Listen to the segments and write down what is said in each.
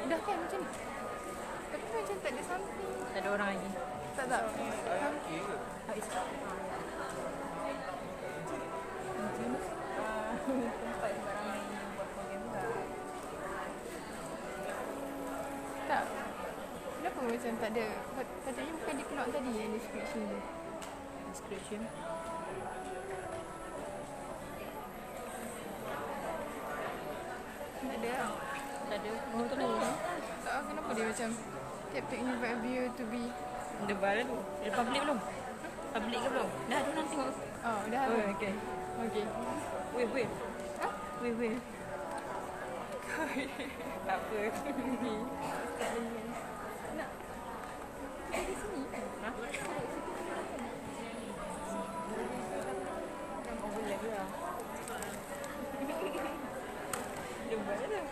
Dah kan macam ni. Tapi macam tak ada something. Tak ada orang lagi. Tak. Okay ke? Tempat ramai yang buat program juga. Tak. Kenapa macam tak ada? Patutnya bukan diplock tadi yang description tu. Description. Tak ada lah. Tak ada. Oh, tak ada. Tak tahu kenapa dia macam Captain invite viewer to be. Dia baru tu. Dia public belum? Public ke belum? Dah tu nanti tengok. Oh, dah Oh, habis. okay. Okay. Wave. Ha? Wave. Tak apa. Nak. Di sini kan? Ha? Overlap lah. Dia buat dah.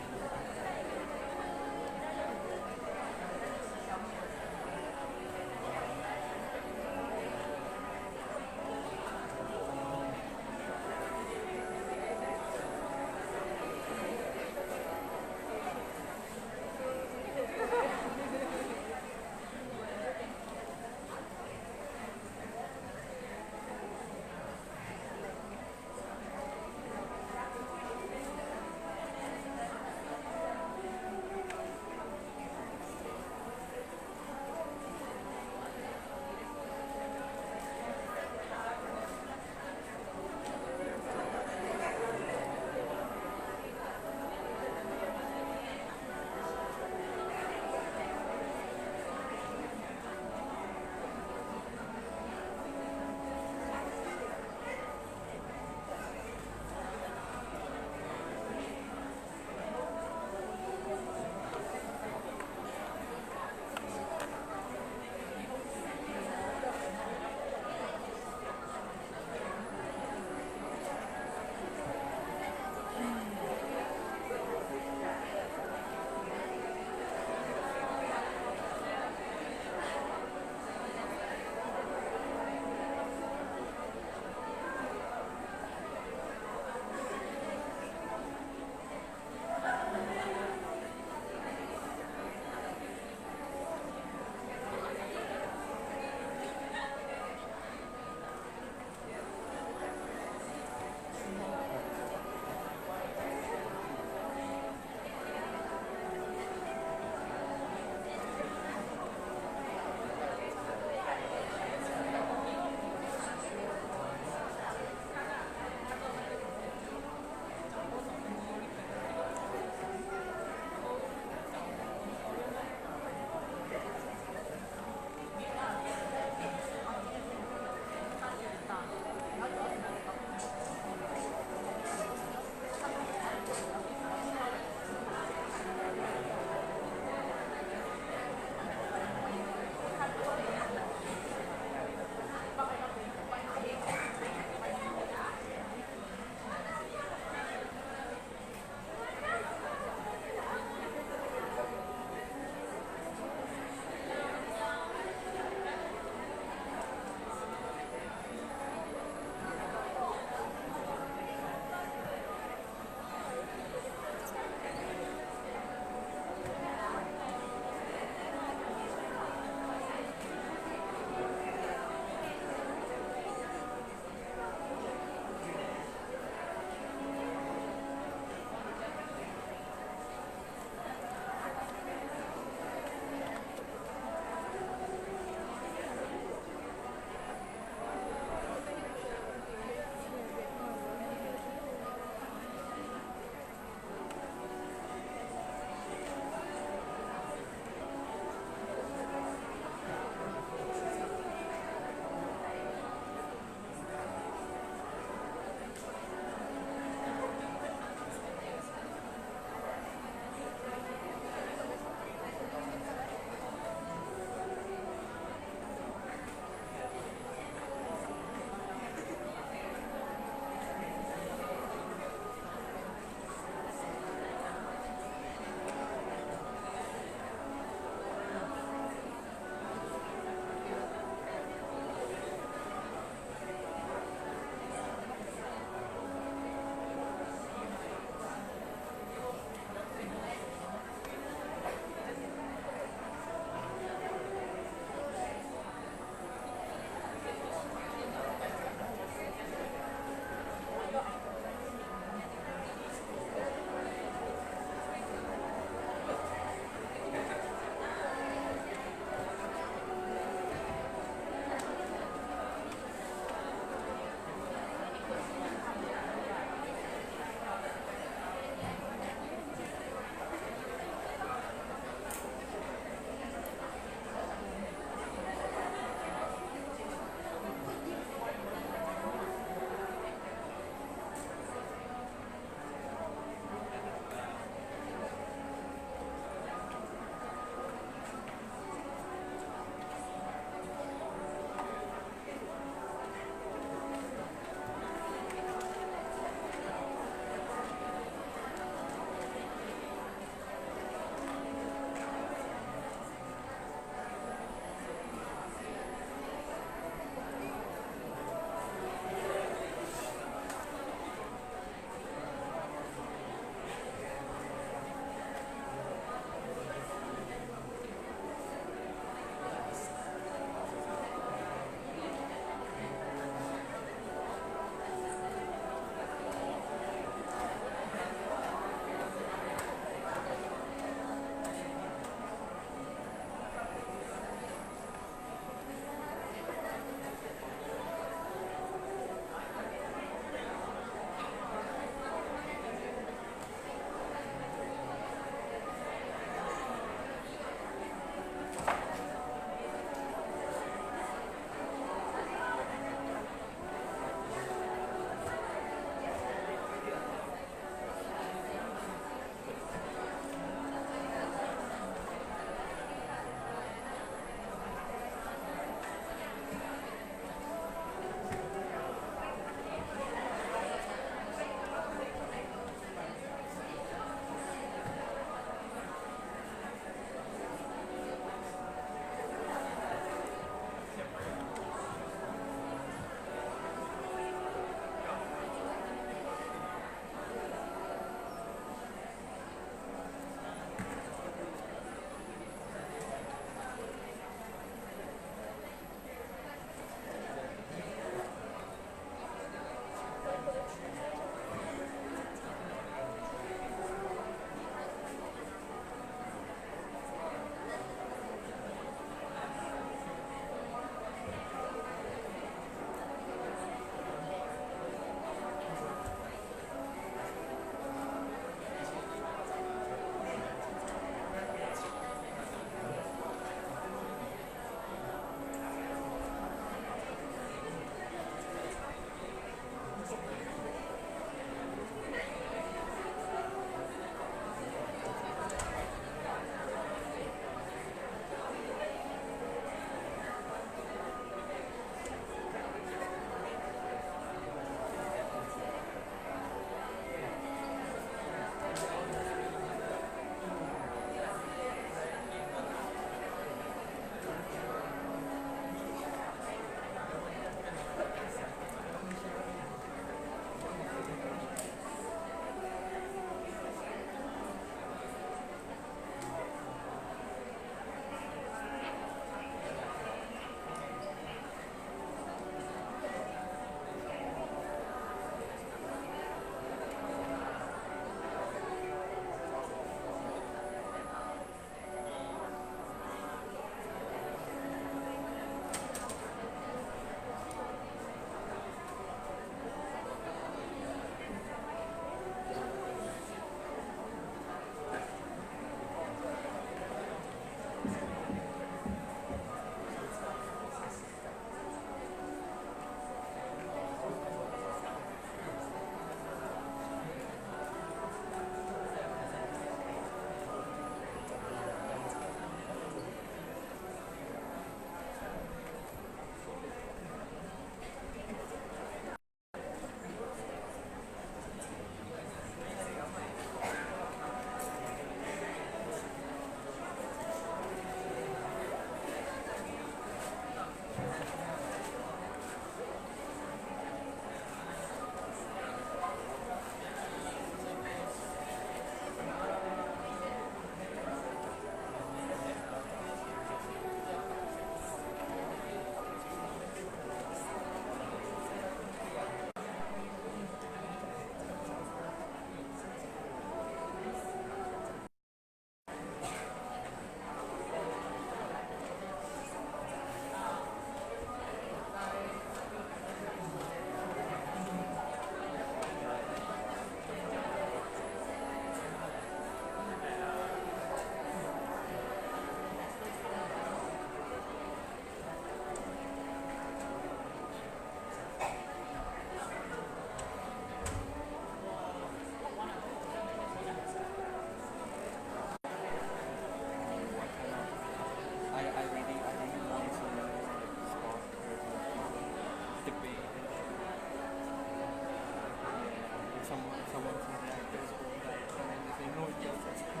someone some reactors or that, and then they say no, it's just and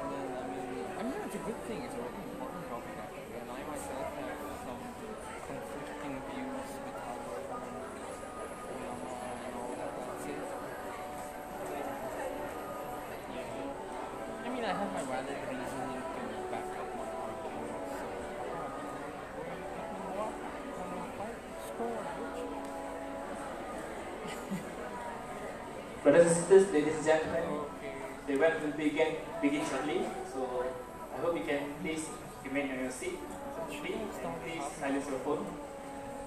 then I mean it's a good thing. It's a really important topic actually, and I myself have some conflicting views with how Lama and all that. That's it. Yeah. I mean, I have my valid reasoning to back up my argument, so score. Brothers and sisters, ladies and gentlemen, the event will begin shortly, so I hope you can please remain on your seat. Please silence your phone,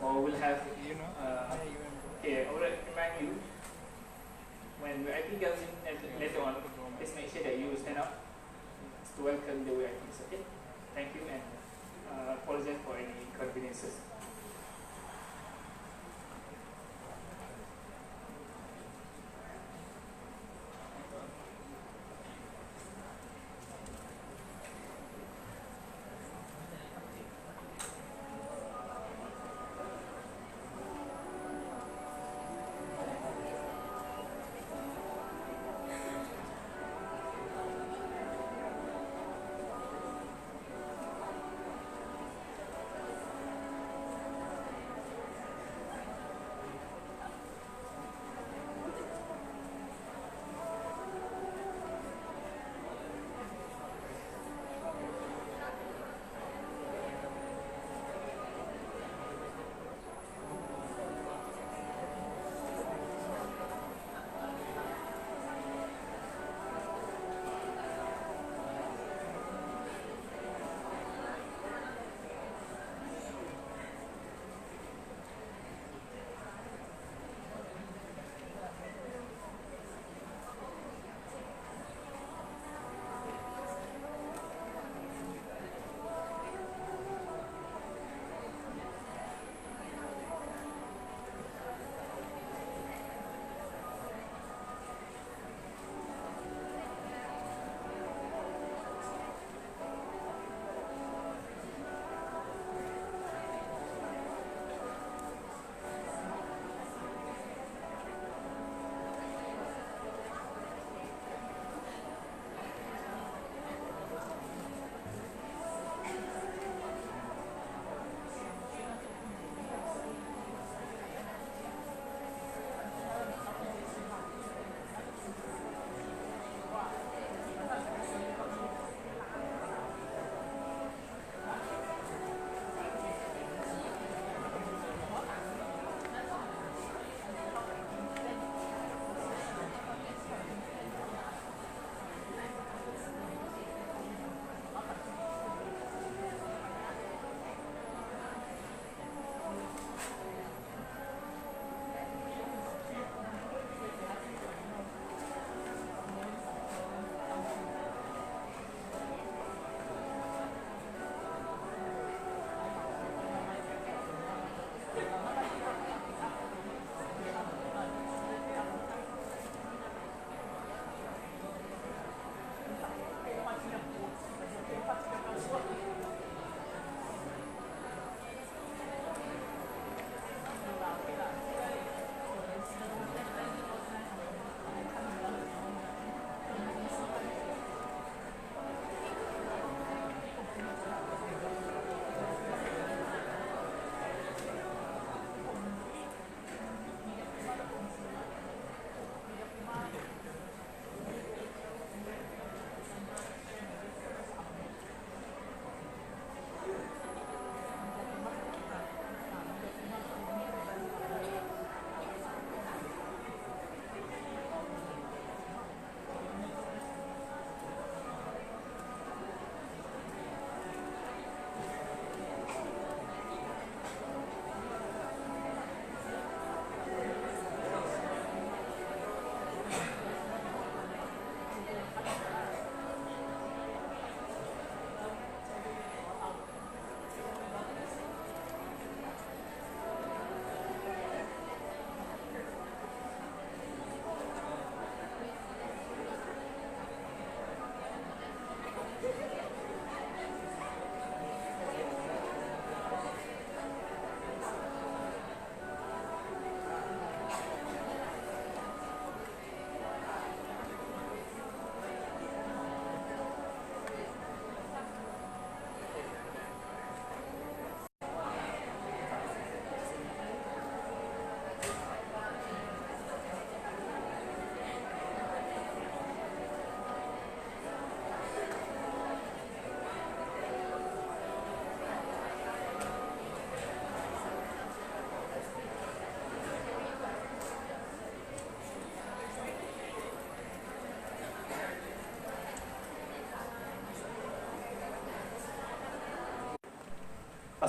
or we'll have here. I would remind you when the IP comes in later on, please make sure that you stand up to welcome the VIPs. Okay, thank you, and apologize for any inconveniences.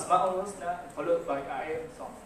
Asma'ul Husna, followed by ayat song.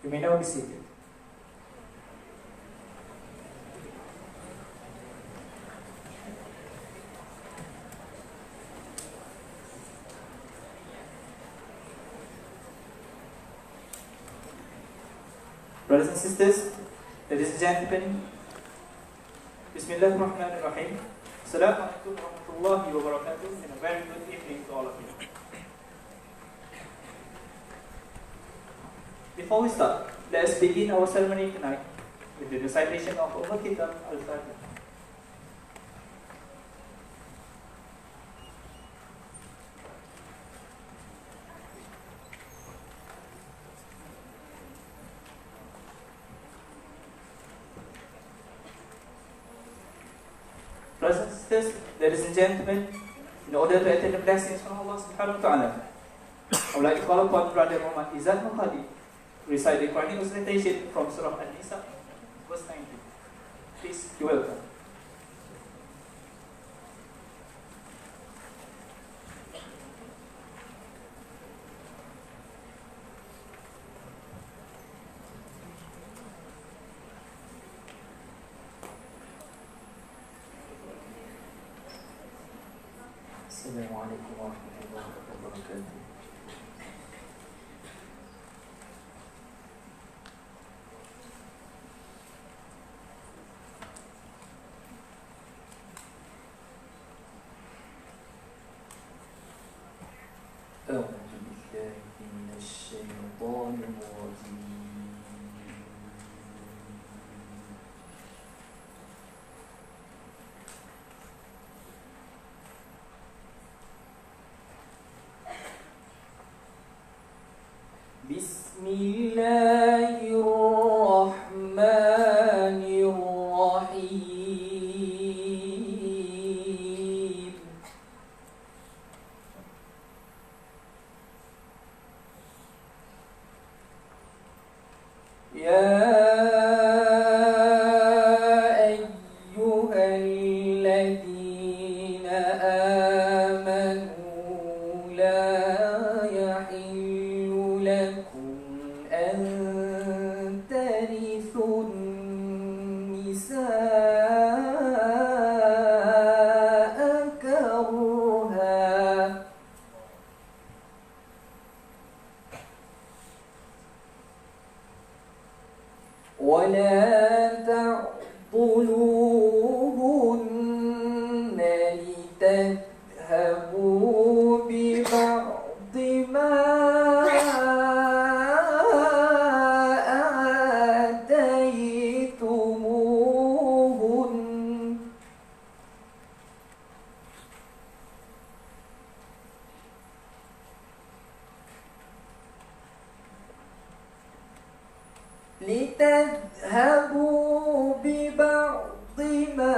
You may now be seated. Brothers and sisters, ladies and gentlemen, Bismillahirrahmanirrahim. Assalamualaikum warahmatullahi wabarakatuh, and a very good evening to all of you. Before we start, let us begin our ceremony tonight with the recitation of Kitab al-Fatiha. Brothers and sisters, ladies and gentlemen, in order to attain the blessings from Allah subhanahu wa ta'ala, I would like to call upon Brother Mohammad to recite the Quranic recitation from Surah An-Nisa, verse 19. Please, you're welcome. Assalamualaikum warahmatullahi wabarakatuh. أعوذ بالله من الشيطان الرجيم. بسم الله الرحمن الرحيم. يا أيها الذين آمنوا لا يحل لكم أن ترثوا النساء كرها ولا تعضلوهن لتذهبوا ببعض ما آتيتموهن لتذهبوا ببعض ما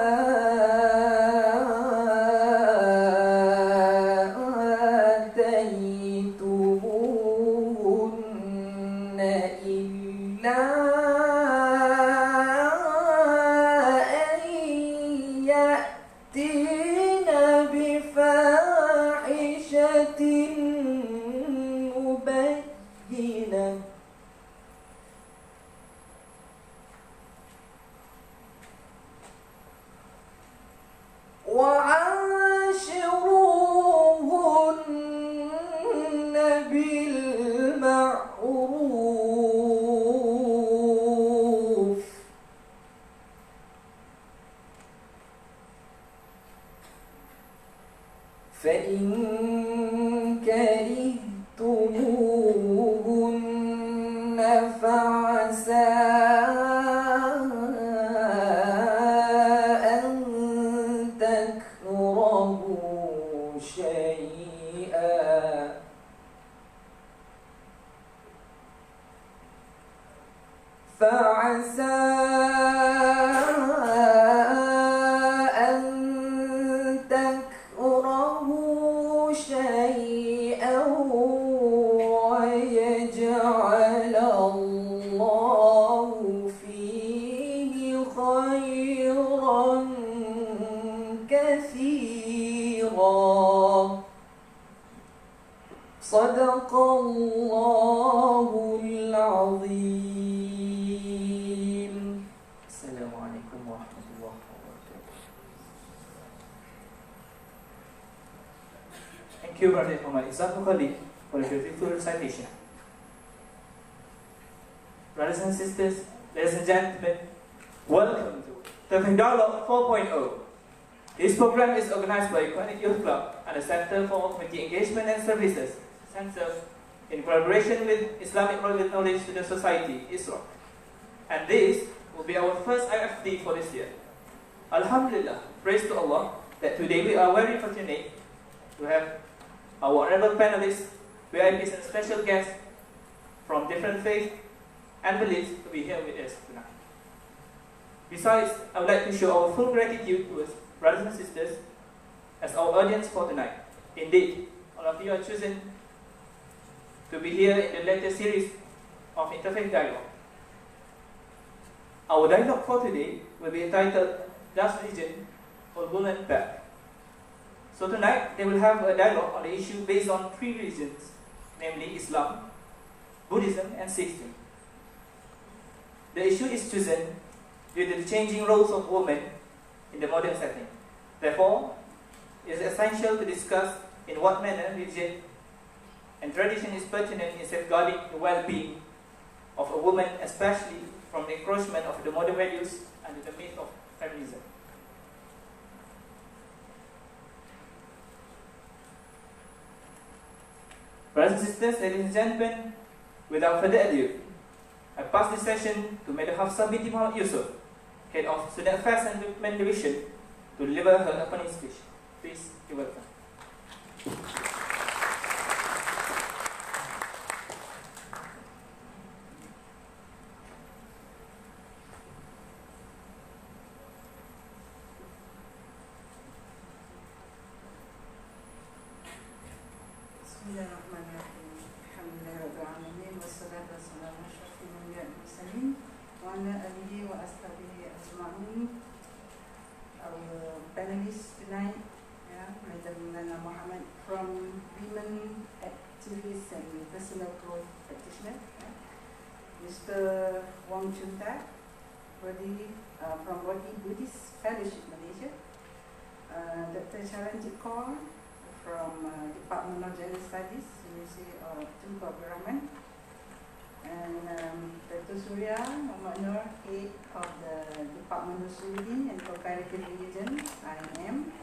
آتيتموهن إلا أن يأتين بفاحشة مبينة وعاشروهن بالمعروف فإن كرهتموهن فعسى أن تكرهوا شيئا فعسى أن تكرهوا شيئا ويجعل الله فيه خيرا كثيرا. صدق الله العظيم. warahmatullahi wabarakatuh. Thank you, Brother Muhammad for the beautiful recitation. Brothers and sisters, ladies and gentlemen, welcome to Interfaith Dialogue 4.0. This program is organized by Quranic Youth Club and the Center for Community Engagement and Services, Center, in collaboration with Islamic Knowledge Student Society, ISRAK. And this will be our first IFD for this year. Alhamdulillah, praise to Allah, that today we are very fortunate to have our honorable panelists, VIPs and special guests from different faiths and beliefs to be here with us tonight. Besides, I would like to show our full gratitude to us, brothers and sisters, as our audience for tonight. Indeed, all of you are chosen to be here in the latest series of Interfaith Dialogue. Our dialogue for today will be entitled Does Religion Hold Women Back? So tonight, they will have a dialogue on the issue based on three religions, namely Islam, Buddhism, and Sikhism. The issue is chosen due to the changing roles of women in the modern setting. Therefore, it is essential to discuss in what manner religion and tradition is pertinent in safeguarding the well-being of a woman, especially from the encroachment of the modern values and the myth of feminism. Brothers and sisters, ladies and gentlemen, without further ado, I pass this session to Madam Hafsa binti Muhammad Yusuf, Head of Student Affairs and Development Division, to deliver her opening speech. Please, you're welcome. Bismillahirrahmanirrahim. Alhamdulillahirabbil alamin wassalatu wassalamu ala asyrafil anbiya'i wal mursalin wa ala alihi wa ashabihi ajma'in. Our panelists tonight, Madam Lana Mohammad from Women Activists and Personal Growth Practitioner, Mr. Wong Choon from Buddhist Fellowship Malaysia, Dr. Charanjit Kaur from Department of Gender Studies, University of Tunku Abdul Rahman, and Dr. Surya Muhammad Nur, Head of the Department of Sunnah and Comparative Religion, IM,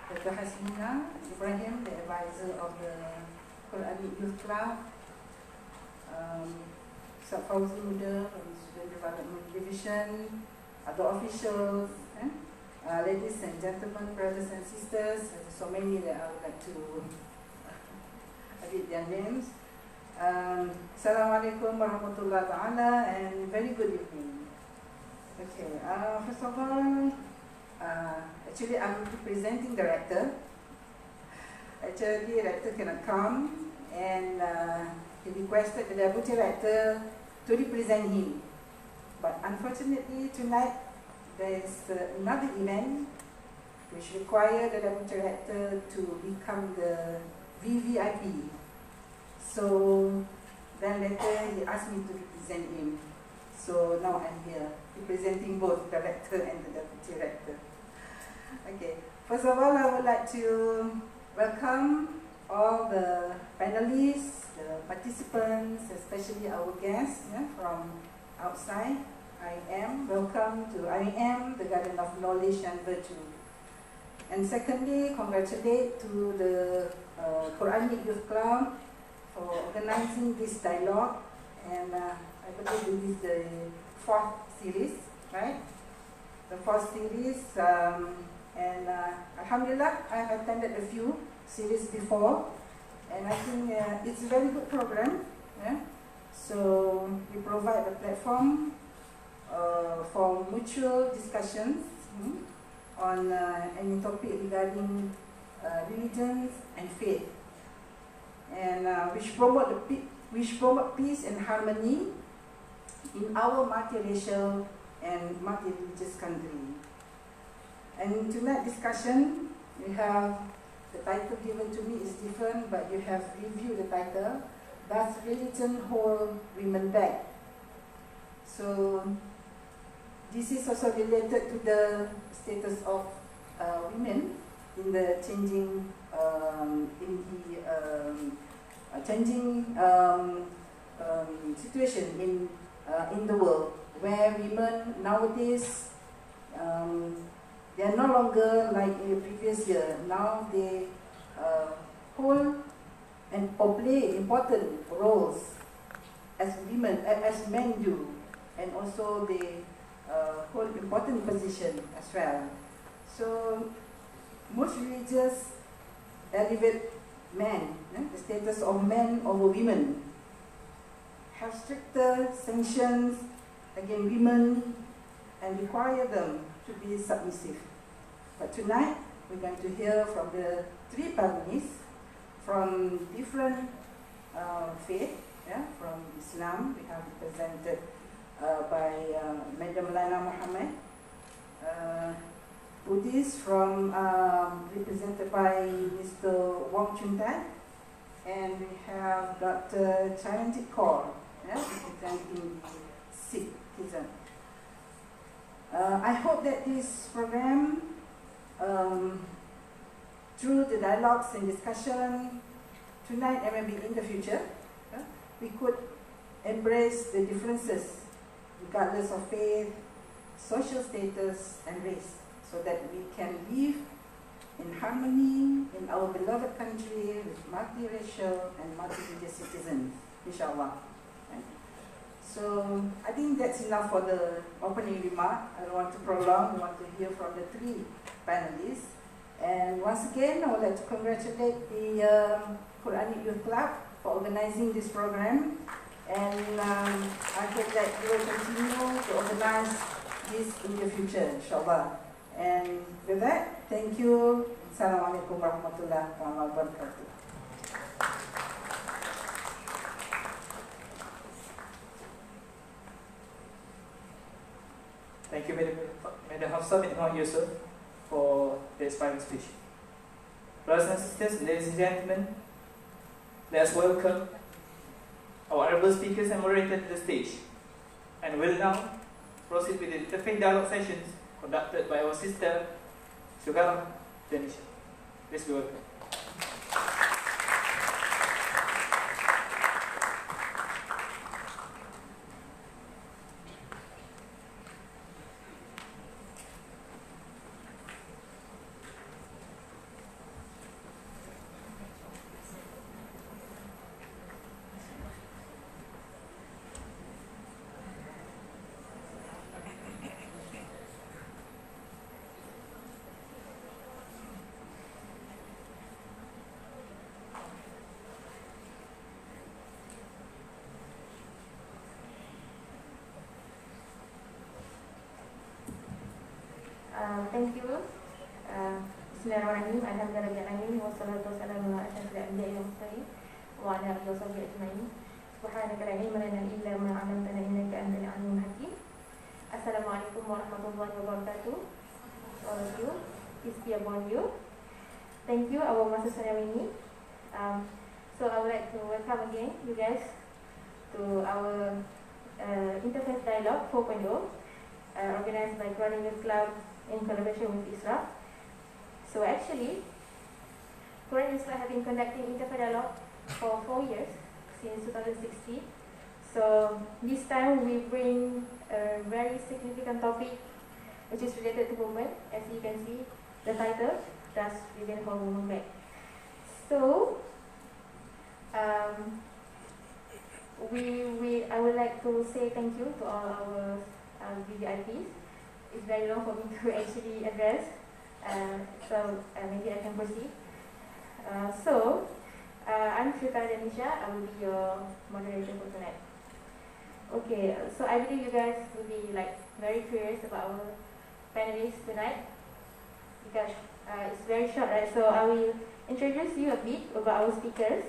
Dr. Hasmina Ibrahim, the advisor of the Quranic Youth Club, Fauzi Muda from Student Development Division, other officials, ladies and gentlemen, brothers and sisters, there's so many that I would like to read their names. Assalamualaikum warahmatullahi ta'ala, and very good evening. Okay, first of all, actually I'm representing director. Actually, director cannot come, and he requested the deputy director to represent him. But unfortunately, tonight there is another event which requires the deputy director to become the VVIP. So then later he asked me to represent him. So now I'm here representing both the director and the deputy director. Okay. First of all, I would like to welcome all the panelists, the participants, especially our guests from outside. Welcome to IM, the Garden of Knowledge and Virtue. And secondly, congratulate to the Quranic Youth Club for organizing this dialogue. And I believe this is the fourth series, right? The fourth series. And Alhamdulillah, I have attended a few series before. And I think it's a very good program. So we provide a platform for mutual discussions on any topic regarding religions and faith, and which promote peace and harmony in our multiracial and multi-religious country. And tonight's discussion, we have the title given to me is different, but you have reviewed the title. Does religion hold women back? So this is also related to the status of women in the changing situation in the world, where women nowadays they are no longer like in the previous year. Now they hold or play important roles as women, as men do, and also they hold important position as well. So most religions elevate men, the status of men over women, have stricter sanctions against women and require them to be submissive. But tonight we're going to hear from the three panelists from different faith. From Islam, we have represented by Madam Lana Mohammad. Buddhist represented by Mr. Wong Choon, and we have Dr. Charanjit Kaur, representing Sikhism. I hope that this program, through the dialogues and discussion tonight and maybe in the future, we could embrace the differences regardless of faith, social status and race, so that we can live in harmony in our beloved country with multiracial and multi-religious citizens, inshallah. So I think that's enough for the opening remark. I don't want to prolong. I want to hear from the three panelists. And once again, I would like to congratulate the Quranic Youth Club for organizing this program. And I hope that you will continue to organize this in the future, inshallah. And with that, thank you. Assalamualaikum warahmatullahi wabarakatuh. Thank you, Madam Hafsa bin Yusuf, for the inspiring speech. Brothers and sisters, ladies and gentlemen, let us welcome our honorable speakers and moderators to the stage. And we'll now proceed with the Interfaith Dialogue sessions conducted by our sister, Sugara Denisha. Please be welcome. Thank you. Bismillahirrahmanirrahim. Alhamdulillahirrahmanirrahim. Wassalatu wassalamu ala asyrafil anbiya'i wal mursalin wa ala alihi wa sahbihi ajma'in. Subhanaka la ilma lana illa ma 'allamtana innaka antal alimul hakim. Assalamualaikum warahmatullahi wabarakatuh. All of you, peace be upon you. Thank you, our Master Sarawini. So I would like to welcome again you guys to our Interfaith Dialogue 4.0, organized by Quranic Youth Club in collaboration with ISRAK. So actually, Quranic Youth Club have been conducting Interfaith Dialogue for 4 years, since 2016. So this time we bring a very significant topic which is related to women. As you can see, the title, Does Religion Hold Women Back? So, I would like to say thank you to all our VVIPs. It's very long for me to actually address, so maybe I can proceed. I'm Shrita Danisha. I will be your moderator for tonight. Okay, so I believe you guys will be very curious about our panelists tonight, because it's very short, right? So I will introduce you a bit about our speakers.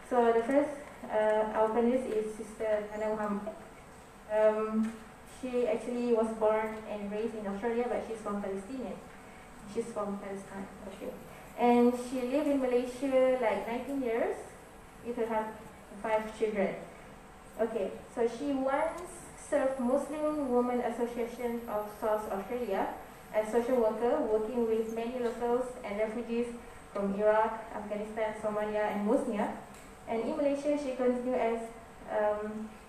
So the first, our panelist is Sister Ananda Mohammad. She actually was born and raised in Australia, but she's from Palestine. She's from Palestine, Australia. And she lived in Malaysia 19 years with her 5 children. Okay, so she once served Muslim Women Association of South Australia as social worker, working with many locals and refugees from Iraq, Afghanistan, Somalia, and Bosnia. And in Malaysia, she continued as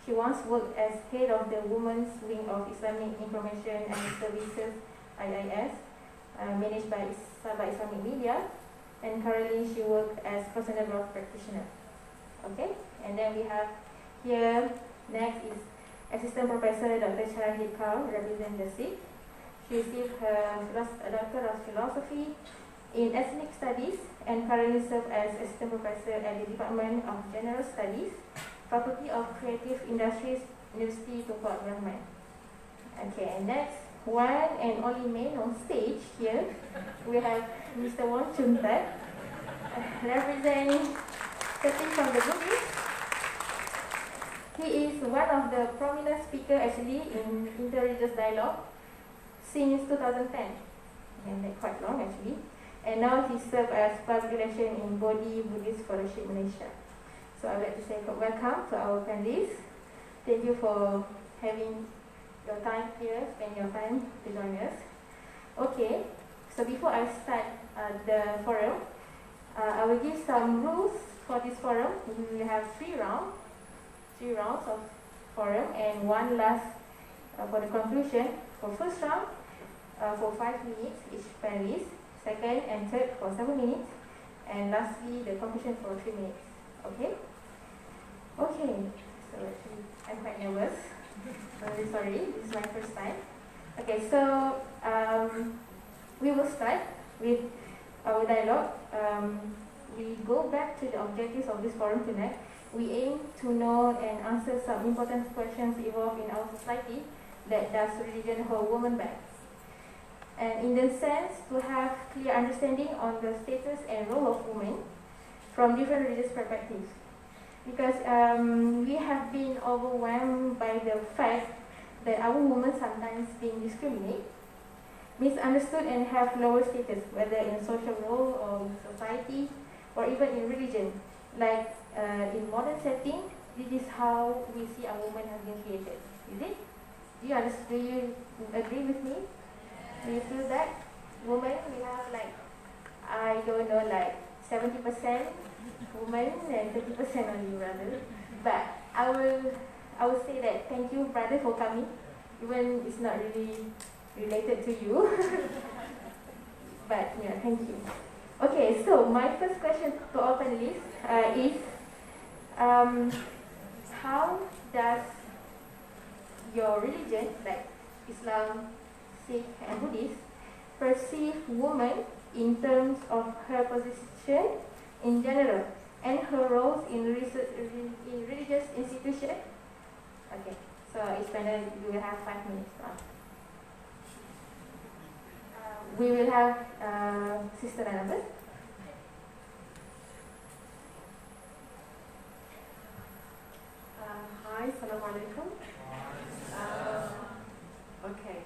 she once worked as head of the Women's Wing of Islamic Information and Services (IIS), managed by Sabah Islamic Media, and currently she works as personal growth practitioner. Okay, and then we have here next is Assistant Professor Dr. Charanjit Kaur, representing the Sikh. She received her Doctor of Philosophy in Ethnic Studies and currently serves as Assistant Professor at the Department of General Studies, Faculty of Creative Industries, University Tunku Abdul Rahman. Okay, and next, one and only man on stage here, we have Mr. Wong Choon, representing from the Buddhist. He is one of the prominent speakers actually in Interreligious Dialogue since 2010, and that's quite long actually. And now he serves as public relation in Bodhi Buddhist Fellowship Malaysia. So I would like to say welcome to our panelists. Thank you for having your time here, spend your time to join us. Okay, so before I start the forum, I will give some rules for this forum. We will have three rounds of forum and one last for the conclusion. For first round, for 5 minutes each panelist. Second and third for 7 minutes, and lastly the conclusion for 3 minutes. Okay? Okay. So actually I'm quite nervous. Very sorry, this is my first time. Okay, so we will start with our dialogue. We go back to the objectives of this forum tonight. We aim to know and answer some important questions involved in our society that does religion hold women back. And in the sense, to have clear understanding on the status and role of women from different religious perspectives. Because we have been overwhelmed by the fact that our women sometimes being discriminated, misunderstood and have lower status, whether in social role or in society or even in religion. Like in modern setting, this is how we see our women have been created. Is it? Do you agree with me? Do you feel that? Women, we have like, I don't know, like 70% women and 30% only brother. But I will say that thank you brother for coming, even it's not really related to you. But yeah, thank you. Okay, so my first question to all panelists is, how does your religion, like Islam, Sikh and Buddhist, perceive woman in terms of her position in general and her roles in religious institutions? Okay, so each panel you will have 5 minutes now. We will have Sister Lana first. Hi, Assalamu alaikum. Okay.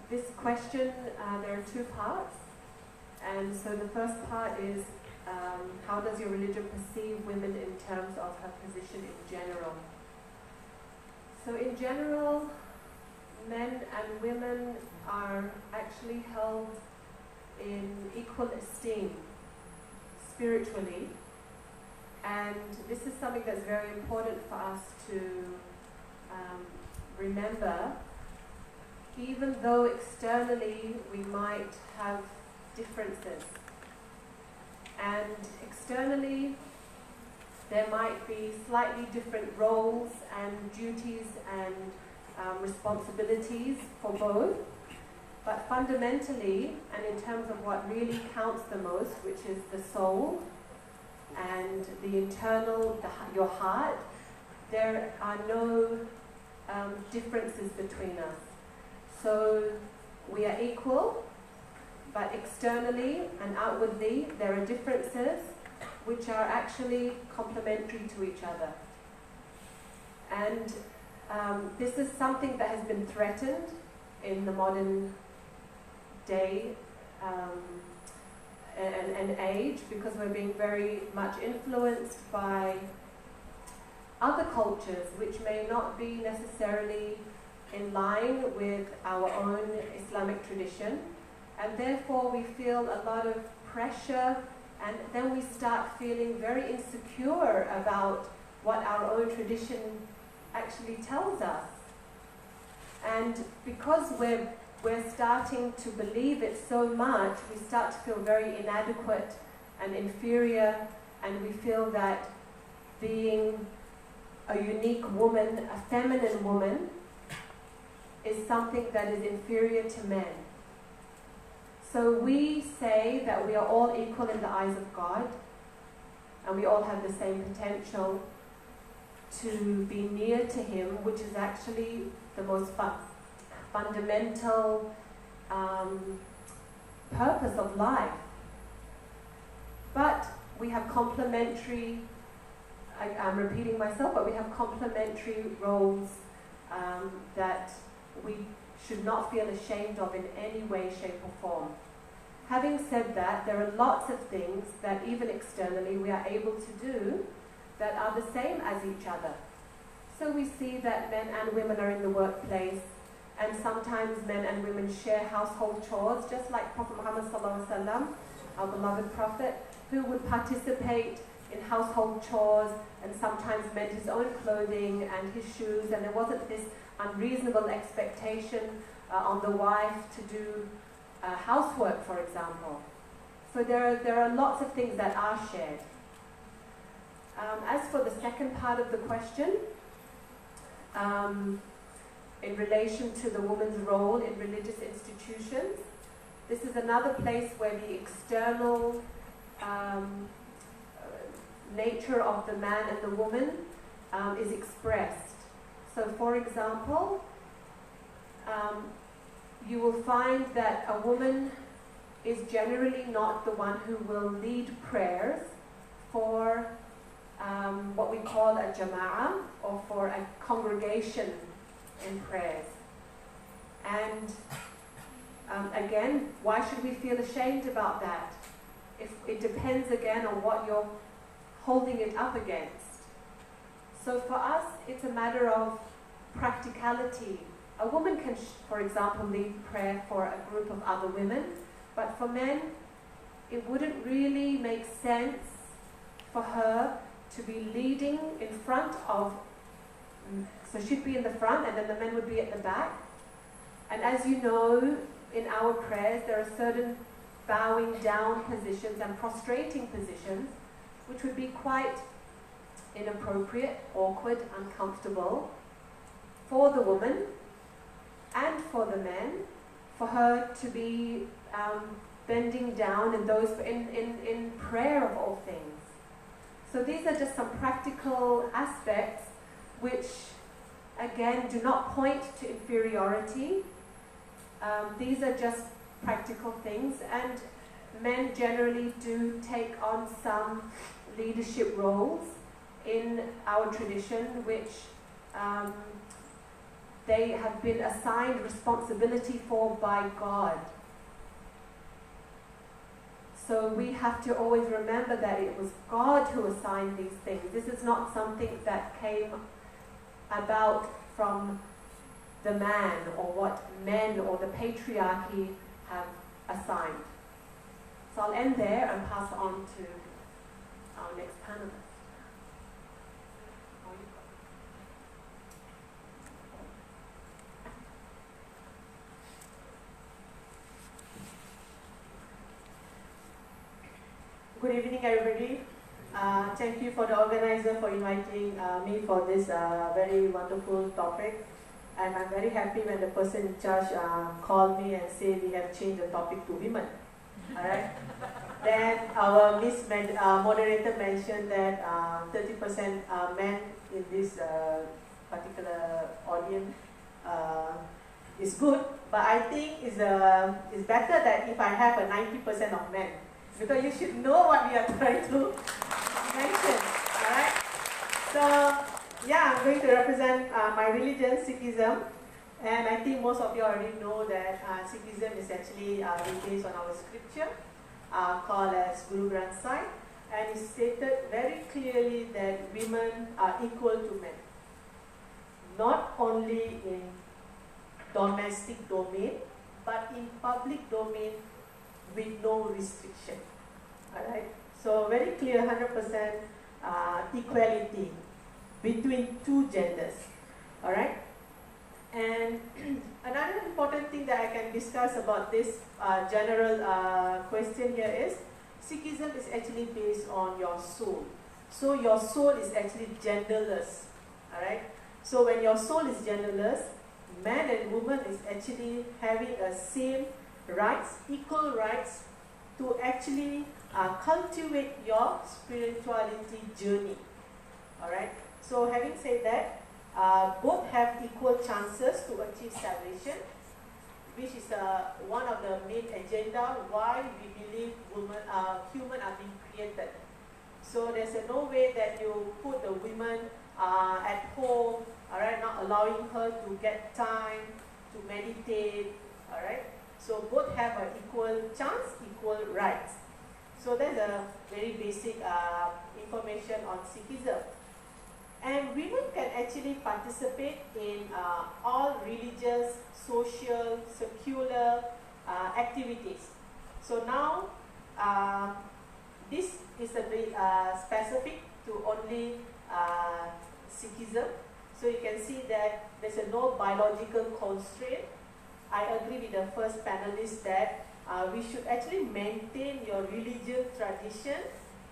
This question, there are two parts. And so the first part is, how does your religion perceive women in terms of her position in general? So in general, men and women are actually held in equal esteem spiritually. And this is something that's very important for us to remember. Even though externally we might have differences, and externally there might be slightly different roles and duties and responsibilities for both, but fundamentally, and in terms of what really counts the most, which is the soul and the internal, your heart, there are no differences between us. So we are equal, but externally and outwardly there are differences which are actually complementary to each other. And this is something that has been threatened in the modern day and age, because we're being very much influenced by other cultures which may not be necessarily in line with our own Islamic tradition, and therefore we feel a lot of pressure, and then we start feeling very insecure about what our own tradition actually tells us. And because we're starting to believe it so much, we start to feel very inadequate and inferior, and we feel that being a unique woman, a feminine woman, is something that is inferior to men. So we say that we are all equal in the eyes of God, and we all have the same potential to be near to Him, which is actually the most fundamental purpose of life. But we have complementary, I'm repeating myself, but we have complementary roles that we should not feel ashamed of in any way, shape or form. Having said that, there are lots of things that even externally we are able to do that are the same as each other. So we see that men and women are in the workplace, and sometimes men and women share household chores, just like Prophet Muhammad ﷺ, our beloved Prophet, who would participate in household chores and sometimes mend his own clothing and his shoes, and there wasn't this unreasonable expectation on the wife to do housework, for example. So there are lots of things that are shared. As for the second part of the question, in relation to the woman's role in religious institutions, this is another place where the external nature of the man and the woman is expressed. So for example, you will find that a woman is generally not the one who will lead prayers for what we call a jama'ah, or for a congregation in prayers. And again, why should we feel ashamed about that? If it depends again on what you're holding it up against. So for us, it's a matter of practicality. A woman can, for example, lead prayer for a group of other women, but for men, it wouldn't really make sense for her to be leading in front of, so she'd be in the front and then the men would be at the back. And as you know, in our prayers, there are certain bowing down positions and prostrating positions, which would be quite inappropriate, awkward, uncomfortable for the woman and for the men, for her to be bending down in those in prayer of all things. So these are just some practical aspects which, again, do not point to inferiority. These are just practical things, and men generally do take on some leadership roles in our tradition, which they have been assigned responsibility for by God. So we have to always remember that it was God who assigned these things. This is not something that came about from the man, or what men or the patriarchy have assigned. So I'll end there and pass on to our next panelist. Good evening, everybody. Thank you for the organizer for inviting me for this very wonderful topic. And I'm very happy when the person in charge called me and said we have changed the topic to women. Alright? Then our moderator mentioned that 30% men in this particular audience is good, but I think it's better that if I have a 90% of men, because you should know what we are trying to mention. Alright? So yeah, I'm going to represent my religion, Sikhism, and I think most of you already know that Sikhism is actually based on our scripture called as Guru Granth Sahib. and it stated very clearly that women are equal to men. Not only in domestic domain, but in public domain with no restriction. Alright, so very clear 100% equality between two genders. Alright, and another important thing that I can discuss about this general question here is Sikhism is actually based on your soul. So your soul is actually genderless. Alright, so when your soul is genderless, man and woman is actually having a same rights, equal rights to actually cultivate your spirituality journey. Alright, so having said that, both have equal chances to achieve salvation, which is one of the main agenda why we believe human are being created. So there's no way that you put the women at home, alright, not allowing her to get time to meditate, alright. So both have an equal chance, equal rights. So that's a very basic information on Sikhism. And women can actually participate in all religious, social, secular activities. So now, this is a bit specific to only Sikhism. So you can see that there's no biological constraint. I agree with the first panelist that we should actually maintain your religion tradition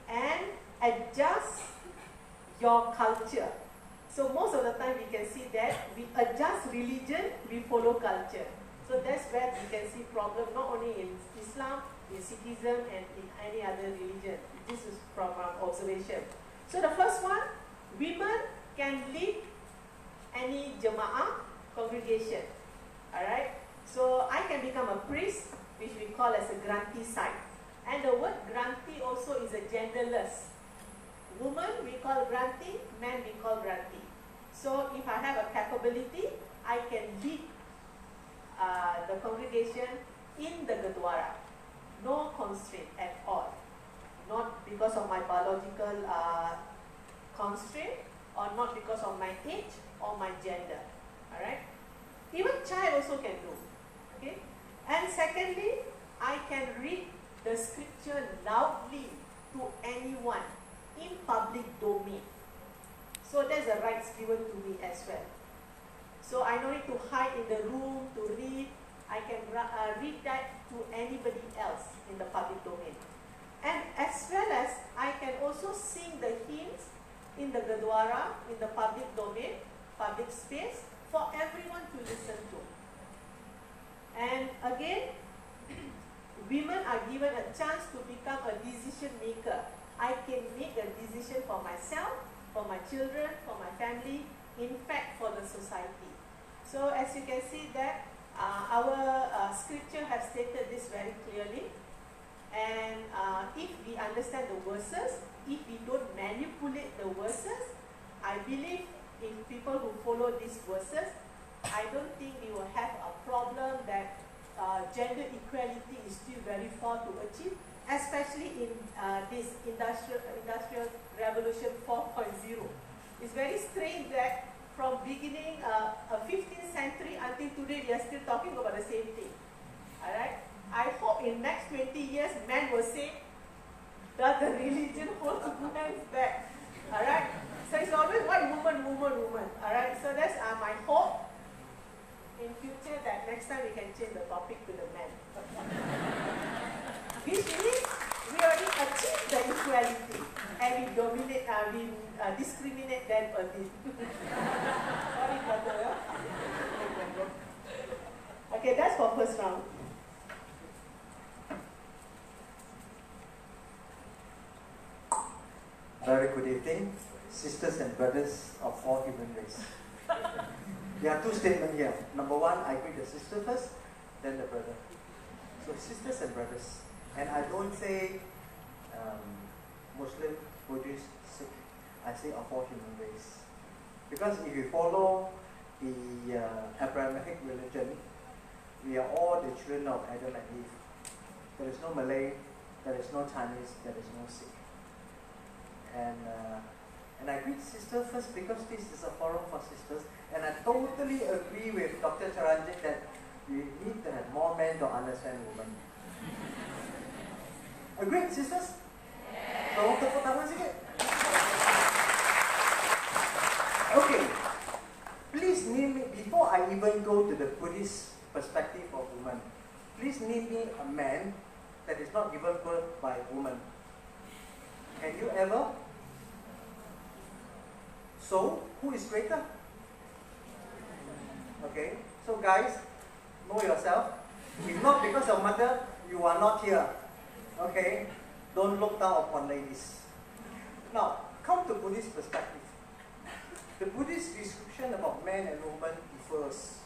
and adjust your culture. So most of the time we can see that we adjust religion, we follow culture. So that's where we can see problem not only in Islam, in Sikhism and in any other religion. This is from our observation. So the first one, women can lead any jama'ah congregation. Alright, so I can become a priest, which we call as a grantee site. And the word grantee also is a genderless. Woman we call grantee, man we call grantee. So if I have a capability, I can lead the congregation in the Gurdwara. No constraint at all. Not because of my biological constraint, or not because of my age or my gender. Alright? Even child also can do. Okay? And secondly, I can read the scripture loudly to anyone in public domain. So there's a rights given to me as well. So I don't need to hide in the room to read. I can read that to anybody else in the public domain. And as well as I can also sing the hymns in the Gurdwara, in the public domain, public space, for everyone to listen to. And again, women are given a chance to become a decision maker. I can make a decision for myself, for my children, for my family, in fact for the society. So as you can see that our scripture has stated this very clearly. And if we understand the verses, if we don't manipulate the verses, I believe in people who follow these verses, I don't think we will have a problem that gender equality is still very far to achieve, especially in this industrial revolution 4.0. It's very strange that from beginning 15th century until today we are still talking about the same thing. Alright? I hope in next 20 years men will say that the religion holds women's back. Alright? So it's always one woman, woman, woman. Alright? So that's my hope in future that next time we can change the topic to the men. Which means we already achieved the equality and we dominate, we discriminate them a bit. Sorry, brother. Okay, that's for first round. Very good evening, sisters and brothers of all human race. There are two statements here. Number one, I greet the sister first, then the brother. So sisters and brothers. And I don't say Muslim, Buddhist, Sikh. I say of all human race. Because if you follow the Abrahamic religion, we are all the children of Adam and Eve. There is no Malay, there is no Chinese, there is no Sikh. And I greet sisters first because this is a forum for sisters, and I totally agree with Dr. Charanjit that we need to have more men to understand women. Agreed, sisters? Tolong tepuk tangan sikit. Okay, please name me, before I even go to the Buddhist perspective of women, please name me a man that is not given birth by a woman. Can you ever? So, who is greater? Okay, so guys, know yourself. If not because of mother, you are not here. Okay, don't look down upon ladies. Now, come to Buddhist perspective. The Buddhist description about man and woman differs.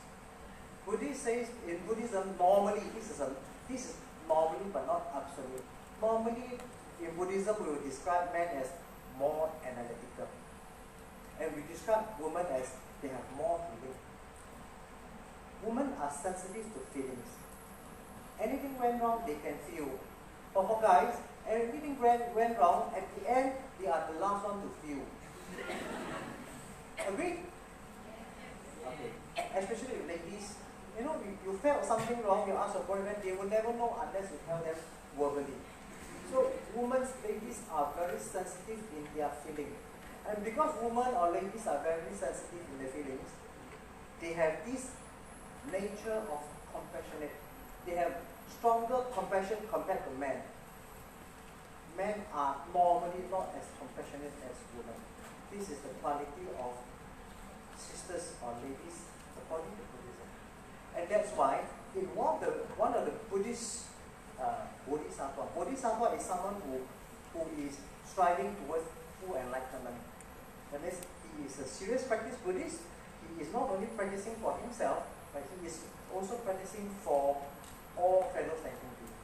Buddhist says in Buddhism, normally, this is normally but not absolute. Normally, in Buddhism, we will describe man as more analytical. And we describe women as they have more feeling. Women are sensitive to feelings. Anything went wrong, they can feel. But for guys, everything went wrong, at the end, they are the last one to feel. Agree? Okay. Especially with ladies. You know, you felt something wrong, you ask your boyfriend, they will never know unless you tell them verbally. So, ladies are very sensitive in their feeling. And because women or ladies are very sensitive in their feelings, they have this nature of compassionate. They have stronger compassion compared to men. Men are normally not as compassionate as women. This is the quality of sisters or ladies according to Buddhism. And that's why in one of the Buddhist Bodhisattva is someone who is striving towards full enlightenment. That means he is a serious practice Buddhist. He is not only practicing for himself, but he is also practicing for all fellow sentient beings.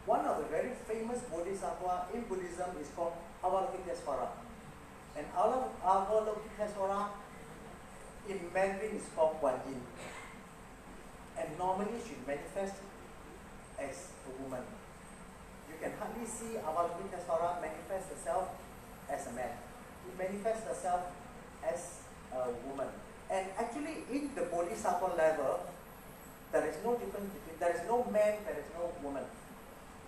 One of the very famous Bodhisattva in Buddhism is called Avalokitesvara. And Avalokitesvara in Mandarin is called Guan Yin. And normally she manifests as a woman. You can hardly see Avalokitesvara manifest herself as a man. She manifests herself as a woman. And actually in the Bodhisattva level, there is no difference between, there is no man, there is no woman.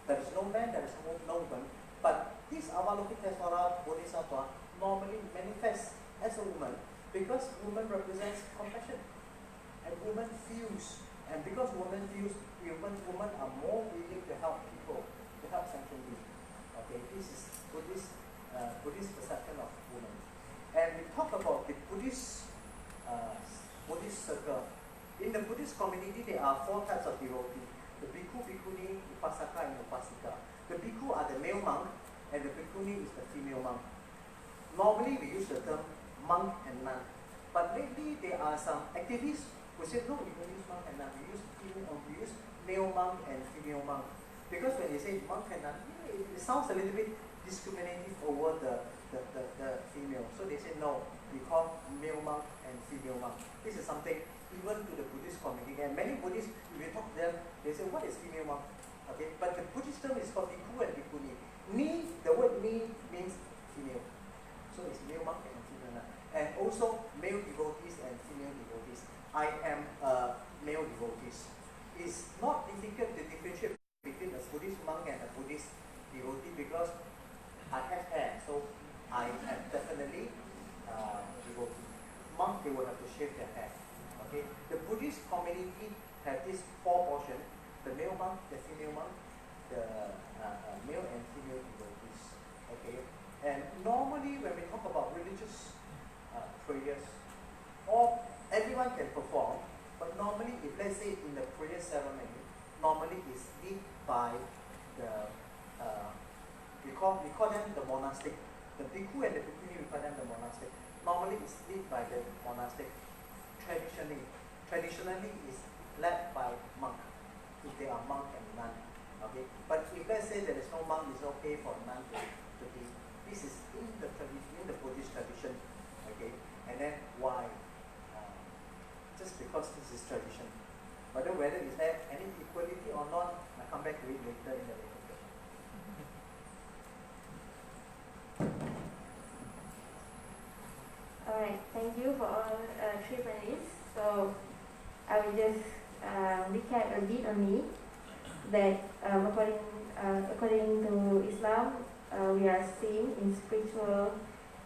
There is no man, there is no woman. But this Avalokitesvara Bodhisattva normally manifests as a woman because woman represents compassion. And woman feels. And because woman feels, women are more willing to help people, to help sentient beings. Okay, this is Buddhist perception of women. And we talk about the Buddhist circle. In the Buddhist community, there are 4 types of devotees: the bhikkhu, bhikkhuni, upasaka, and upasika. The bhikkhu are the male monk, and the bhikkhuni is the female monk. Normally, we use the term monk and nun, but lately there are some activists who say no, we don't use monk and nun. We use male monk and female monk, because when they say monk and nun, it sounds a little bit discriminative over the female. So they say no, we call male monk and female monk. This is something even to the Buddhist community. And many Buddhists, if you talk to them, they say, what is female monk? Okay, but the Buddhist term is called bhikkhu and bhikkhuni. Ni, the word ni means female. So it's male monk and female monk. And also male devotees and female devotees. I am a male devotee. It's not difficult to differentiate between a Buddhist monk and a Buddhist devotee because I have hair, so I am definitely devotee. Monk, they will have to shave their hair. Okay, the Buddhist community have this 4 portions: the male monk, the female monk, the male and female devotees. Okay, and normally when we talk about religious prayers, everyone can perform, but normally if let's say in the prayer ceremony, normally it's led by the we call them the monastic. The bhikkhu and the bhikkhuni, we call them the monastic. Normally it's led by the monastic. Traditionally is led by monk, if they are monk and nun. Okay, but if let's say there is no monk, it's okay for nun to be. This is in the Buddhist tradition. Okay, and then why? Just because this is tradition. But then whether is there any equality or not, I'll come back to it later in the later session. thank you for all three panelists. So I will just recap a bit only that according to Islam, we are same in spiritual,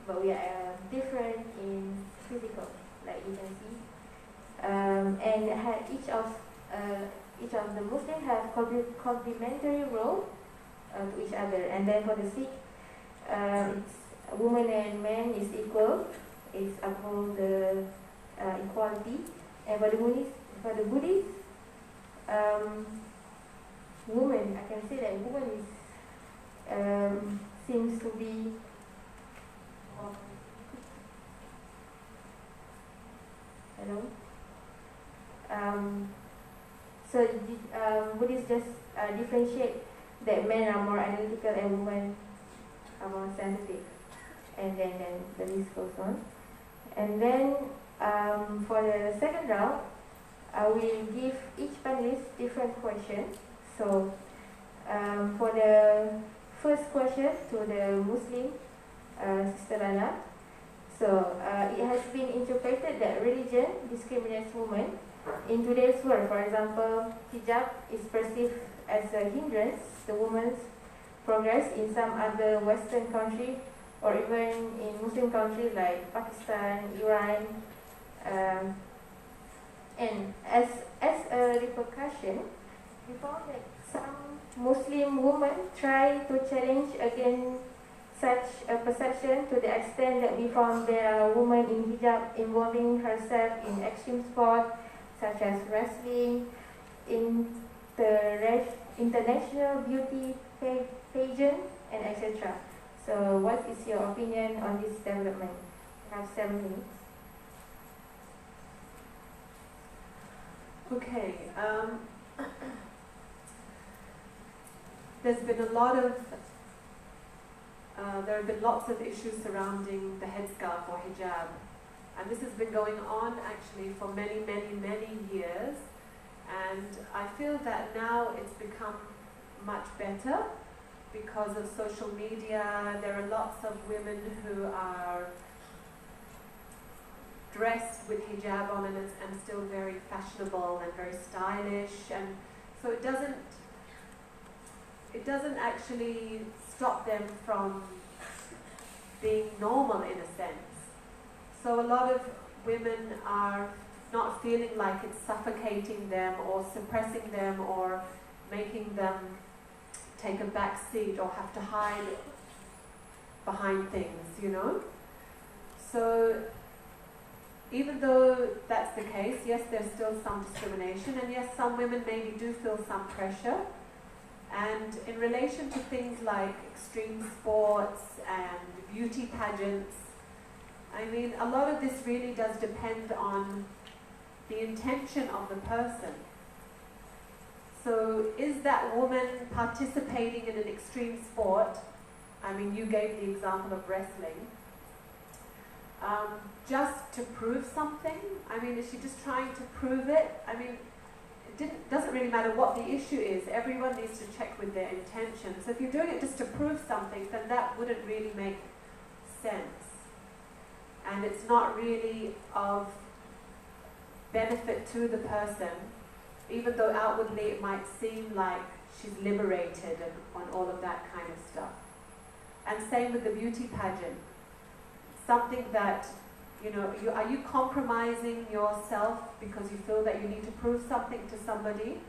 but we are different in physical, like you can see. And each of the Muslims have complementary role to each other. And then for the Sikh, it's woman and man is equal. It's uphold the equality. And for the Buddhist, woman, I can say that woman is seems to be hello. So Buddhists just differentiate that men are more analytical and women are more sensitive, and then the list goes on. And then for the second round, I will give each panelist different questions. So for the first question to the Muslim, Sister Lana. So it has been interpreted that religion discriminates women. In today's world, for example, hijab is perceived as a hindrance to women's progress in some other Western country, or even in Muslim countries like Pakistan, Iran. And as a repercussion, we found that some Muslim women try to challenge against such a perception to the extent that we found there are women in hijab involving herself in extreme sport such as wrestling, international beauty pageant, and etc. So what is your opinion on this development? I have 7 minutes. Okay. There's been a lot of there have been lots of issues surrounding the headscarf or hijab, and this has been going on actually for many years, and I feel that now it's become much better because of social media. There are lots of women who are dressed with hijab on and still very fashionable and very stylish, and so it doesn't actually stop them from being normal in a sense. So a lot of women are not feeling like it's suffocating them or suppressing them or making them take a back seat or have to hide behind things, you know. So even though that's the case, yes, there's still some discrimination, and yes, some women maybe do feel some pressure. And in relation to things like extreme sports and beauty pageants, I mean, a lot of this really does depend on the intention of the person. So is that woman participating in an extreme sport? I mean, you gave the example of wrestling. Just to prove something? I mean, is she just trying to prove it? I mean, doesn't really matter what the issue is. Everyone needs to check with their intention. So if you're doing it just to prove something, then that wouldn't really make sense. And it's not really of benefit to the person, even though outwardly it might seem like she's liberated and all of that kind of stuff. And same with the beauty pageant. Something that, you know, are you compromising yourself because you feel that you need to prove something to somebody?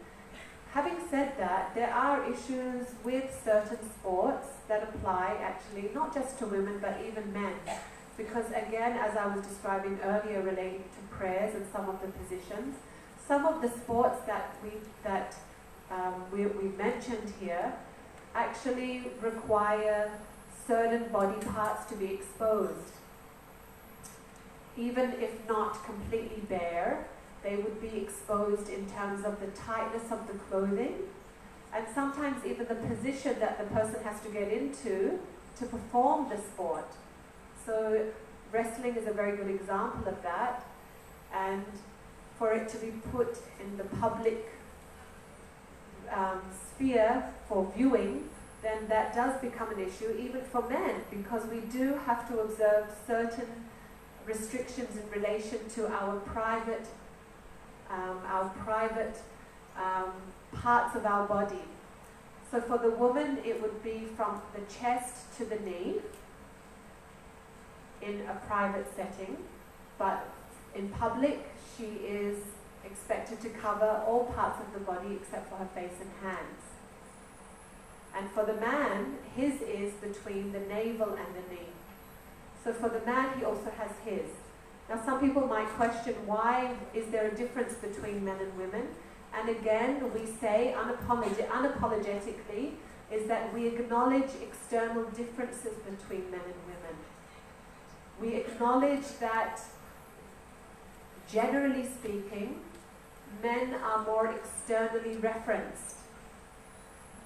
Having said that, there are issues with certain sports that apply actually, not just to women but even men. Because again, as I was describing earlier relating to prayers and some of the positions, some of the sports that we mentioned here actually require certain body parts to be exposed. Even if not completely bare, they would be exposed in terms of the tightness of the clothing, and sometimes even the position that the person has to get into to perform the sport. So wrestling is a very good example of that, and for it to be put in the public sphere for viewing, then that does become an issue even for men, because we do have to observe certain restrictions in relation to our private parts of our body. So for the woman, it would be from the chest to the knee in a private setting, but in public, she is expected to cover all parts of the body except for her face and hands. And for the man, his is between the navel and the knee. So for the man, he also has his. Now some people might question, why is there a difference between men and women? And again, we say unapologetically, is that we acknowledge external differences between men and women. We acknowledge that, generally speaking, men are more externally referenced.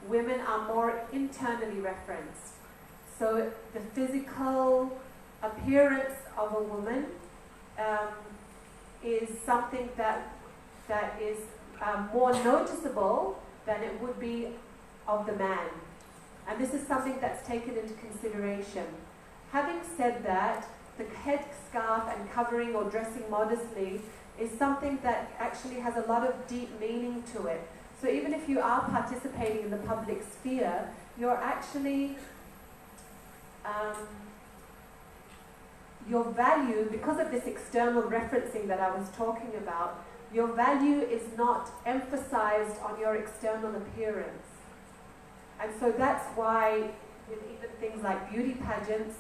Women are more internally referenced. So the physical appearance of a woman is something that is more noticeable than it would be of the man. And this is something that's taken into consideration. Having said that, the headscarf and covering or dressing modestly is something that actually has a lot of deep meaning to it. So even if you are participating in the public sphere, you're actually, your value, because of this external referencing that I was talking about, your value is not emphasized on your external appearance. And so that's why, with even things like beauty pageants,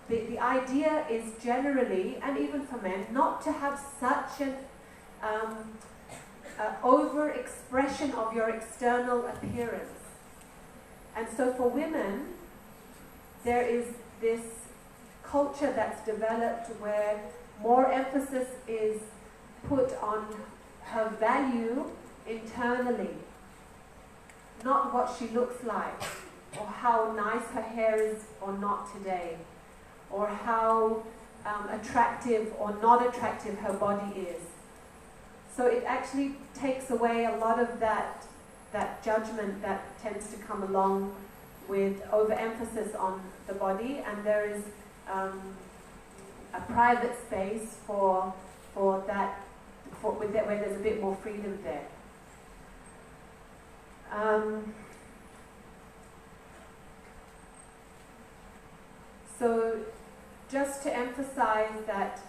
the idea is generally, and even for men, not to have such an over-expression of your external appearance. And so for women, there is this culture that's developed where more emphasis is put on her value internally, not what she looks like, or how nice her hair is or not today, or how attractive or not attractive her body is. So it actually takes away a lot of that judgment that tends to come along with overemphasis on the body, and there is a private space for that, where there's a bit more freedom there. So just to emphasize that,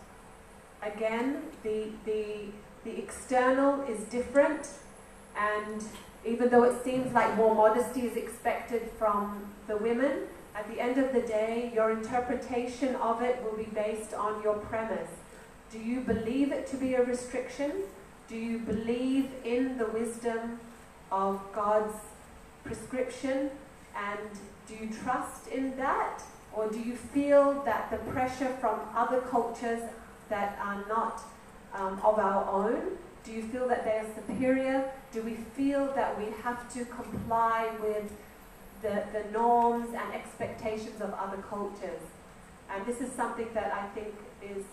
again, the external is different, and even though it seems like more modesty is expected from the women, at the end of the day, your interpretation of it will be based on your premise. Do you believe it to be a restriction? Do you believe in the wisdom of God's prescription? And do you trust in that? Or do you feel that the pressure from other cultures that are not of our own, do you feel that they are superior? Do we feel that we have to comply with the norms and expectations of other cultures? And this is something that I think is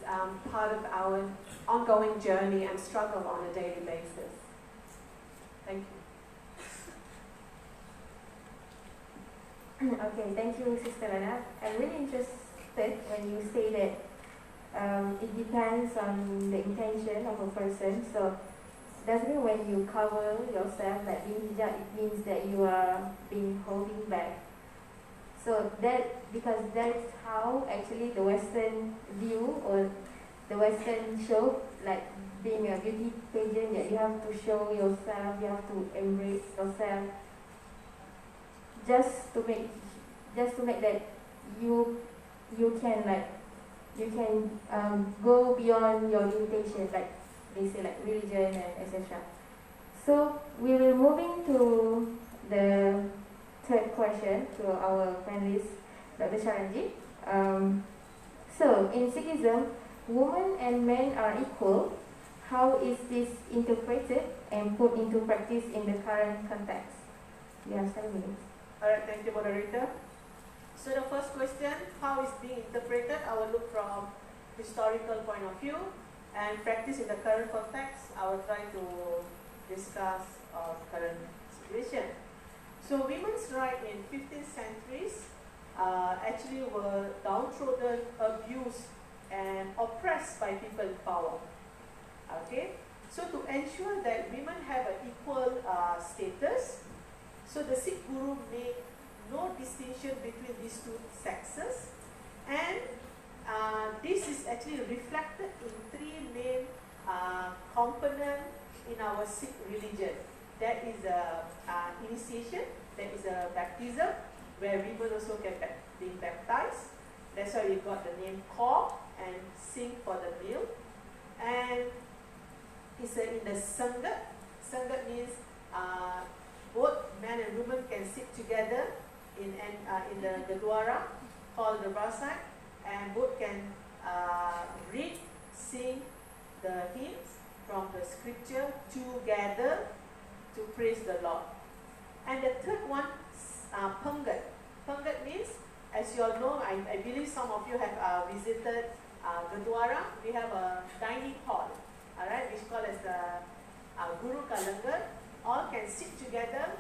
part of our ongoing journey and struggle on a daily basis. Thank you. Okay, thank you, Sister Lana. I'm really interested when you say that it depends on the intention of a person. So does it mean when you cover yourself, like being hijab, it means that you are being holding back? So that, because that's how actually the Western view or the Western show, like being a beauty pageant, that you have to show yourself, you have to embrace yourself, just to make that you can go beyond your limitation, like they say, like religion and etc. So we will moving to the third question to our panelist, Dr. Charanjit. So in Sikhism, women and men are equal. How is this interpreted and put into practice in the current context? You have 7 minutes. Alright, thank you, moderator. So the first question, how is being interpreted? I will look from historical point of view, and practice in the current context. I will try to discuss current situation. So women's rights in 15th centuries actually were downtrodden, abused, and oppressed by people in power. Okay, so to ensure that women have an equal status, so the Sikh Guru made no distinction between these two sexes, and this is actually reflected in three main components in our Sikh religion. That is initiation, that is a baptism, where women also can be baptized. That's why we got the name Kaur and sing for the meal. And it's in the Sangat. Sangat means both men and women can sit together in the Gurdwara called the Rasai, and both can read, sing the hymns from the scripture together to praise the Lord. And the third one, Pangat. Pangat means, as you all know, I believe some of you have visited Gurdwara. We have a dining hall, alright, which is called as the Guru Kalangar. All can sit together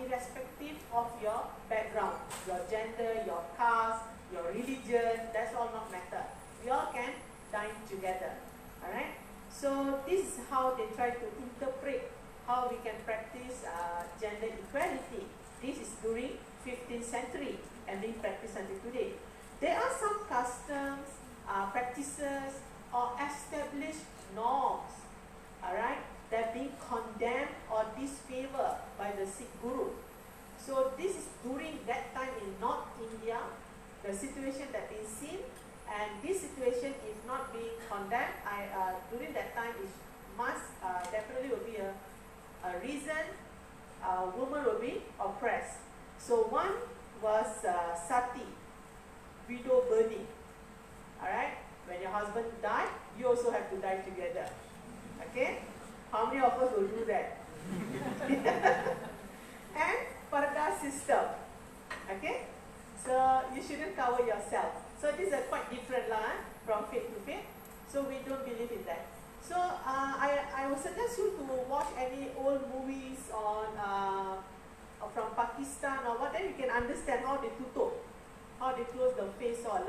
irrespective of your background, your gender, your caste, your religion, that's all not matter. We all can dine together, alright. So this is how they try to interpret how we can practice gender equality. This is during 15th century and being practiced until today. There are some customs, practices, or established norms, alright, that being condemned or disfavored by the Sikh Guru. So this is during that time in North India, the situation that is seen, and this situation is not being condemned. During that time, it must definitely will be a reason women will be oppressed. So one was sati, widow burning. Alright, when your husband died, you also have to die together. Okay, how many of us will do that? And parda system. Okay, so you shouldn't cover yourself. So these are quite different from faith to faith. So we don't believe in that. So I would suggest you to watch any old movies on from Pakistan or what, then you can understand how they tutup, how they close the face on,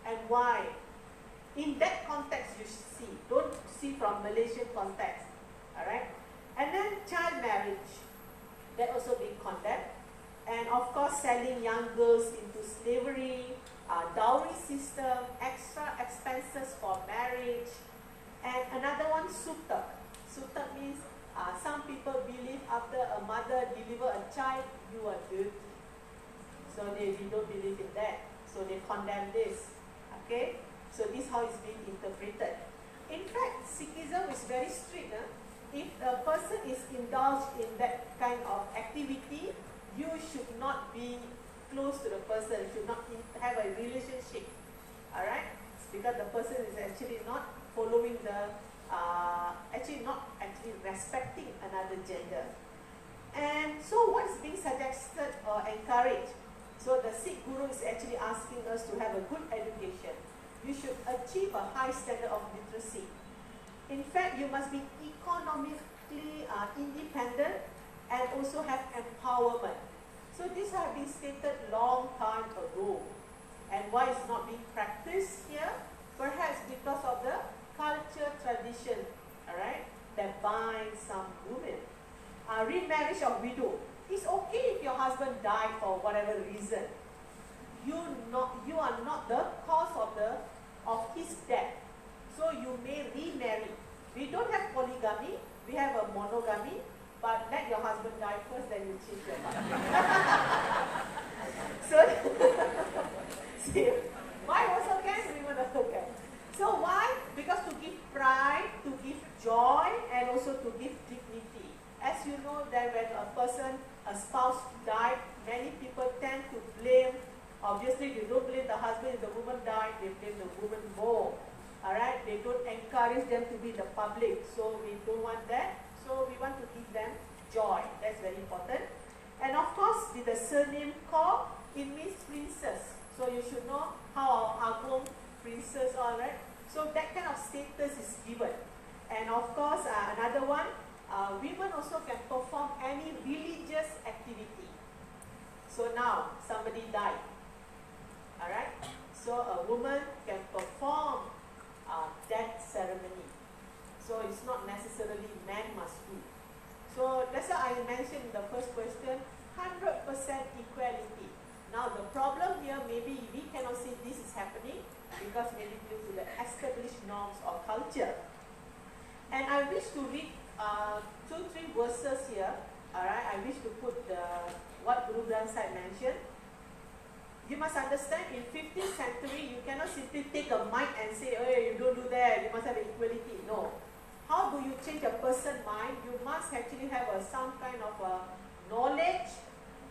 and why. In that context you see, don't see from Malaysian context, alright? And then child marriage, that also being condemned. And of course selling young girls into slavery, dowry system, extra expenses for marriage. And another one, sutak. Sutak means some people believe after a mother deliver a child, you are dirty. So they don't believe in that. So they condemn this. Okay? So this is how it's being interpreted. In fact, Sikhism is very strict. If a person is indulged in that kind of activity, you should not be close to the person, should not have a relationship. Alright? Because the person is actually not following the, not respecting another gender. And so what is being suggested or encouraged? So the Sikh Guru is actually asking us to have a good education. You should achieve a high standard of literacy. In fact, you must be economically independent and also have empowerment. So this has been stated long time ago. And why it's not being practiced here? Perhaps because of the culture tradition, alright, that binds some women. Remarriage of widow. It's okay if your husband died for whatever reason. You are not the cause of his death. So you may remarry. We don't have polygamy, we have a monogamy, but let your husband die first, then you change your mind. So, see, why also can, women also can. So why? Because to give pride, to give joy, and also to give dignity. As you know that when a spouse died, many people tend to blame. Obviously, they don't blame the husband if the woman died, they blame the woman more. Alright, they don't encourage them to be in the public, so we don't want that. So we want to give them joy. That's very important. And of course, with the surname Kaur, it means princess. So you should know how Agong princess, alright. So that kind of status is given. And of course, another one, women also can perform any religious activity. So now, somebody died. Alright. So a woman can perform So it's not necessarily man must do. So that's why I mentioned in the first question, 100% equality. Now the problem here, maybe we cannot say this is happening because maybe due to the established norms of culture. And I wish to read 2-3 verses here. Alright, I wish to put what Guru Granth Sahib mentioned. You must understand, in 15th century, you cannot simply take a mic and say, oh, you don't do that, you must have equality. No. How do you change a person's mind? You must actually have some kind of knowledge.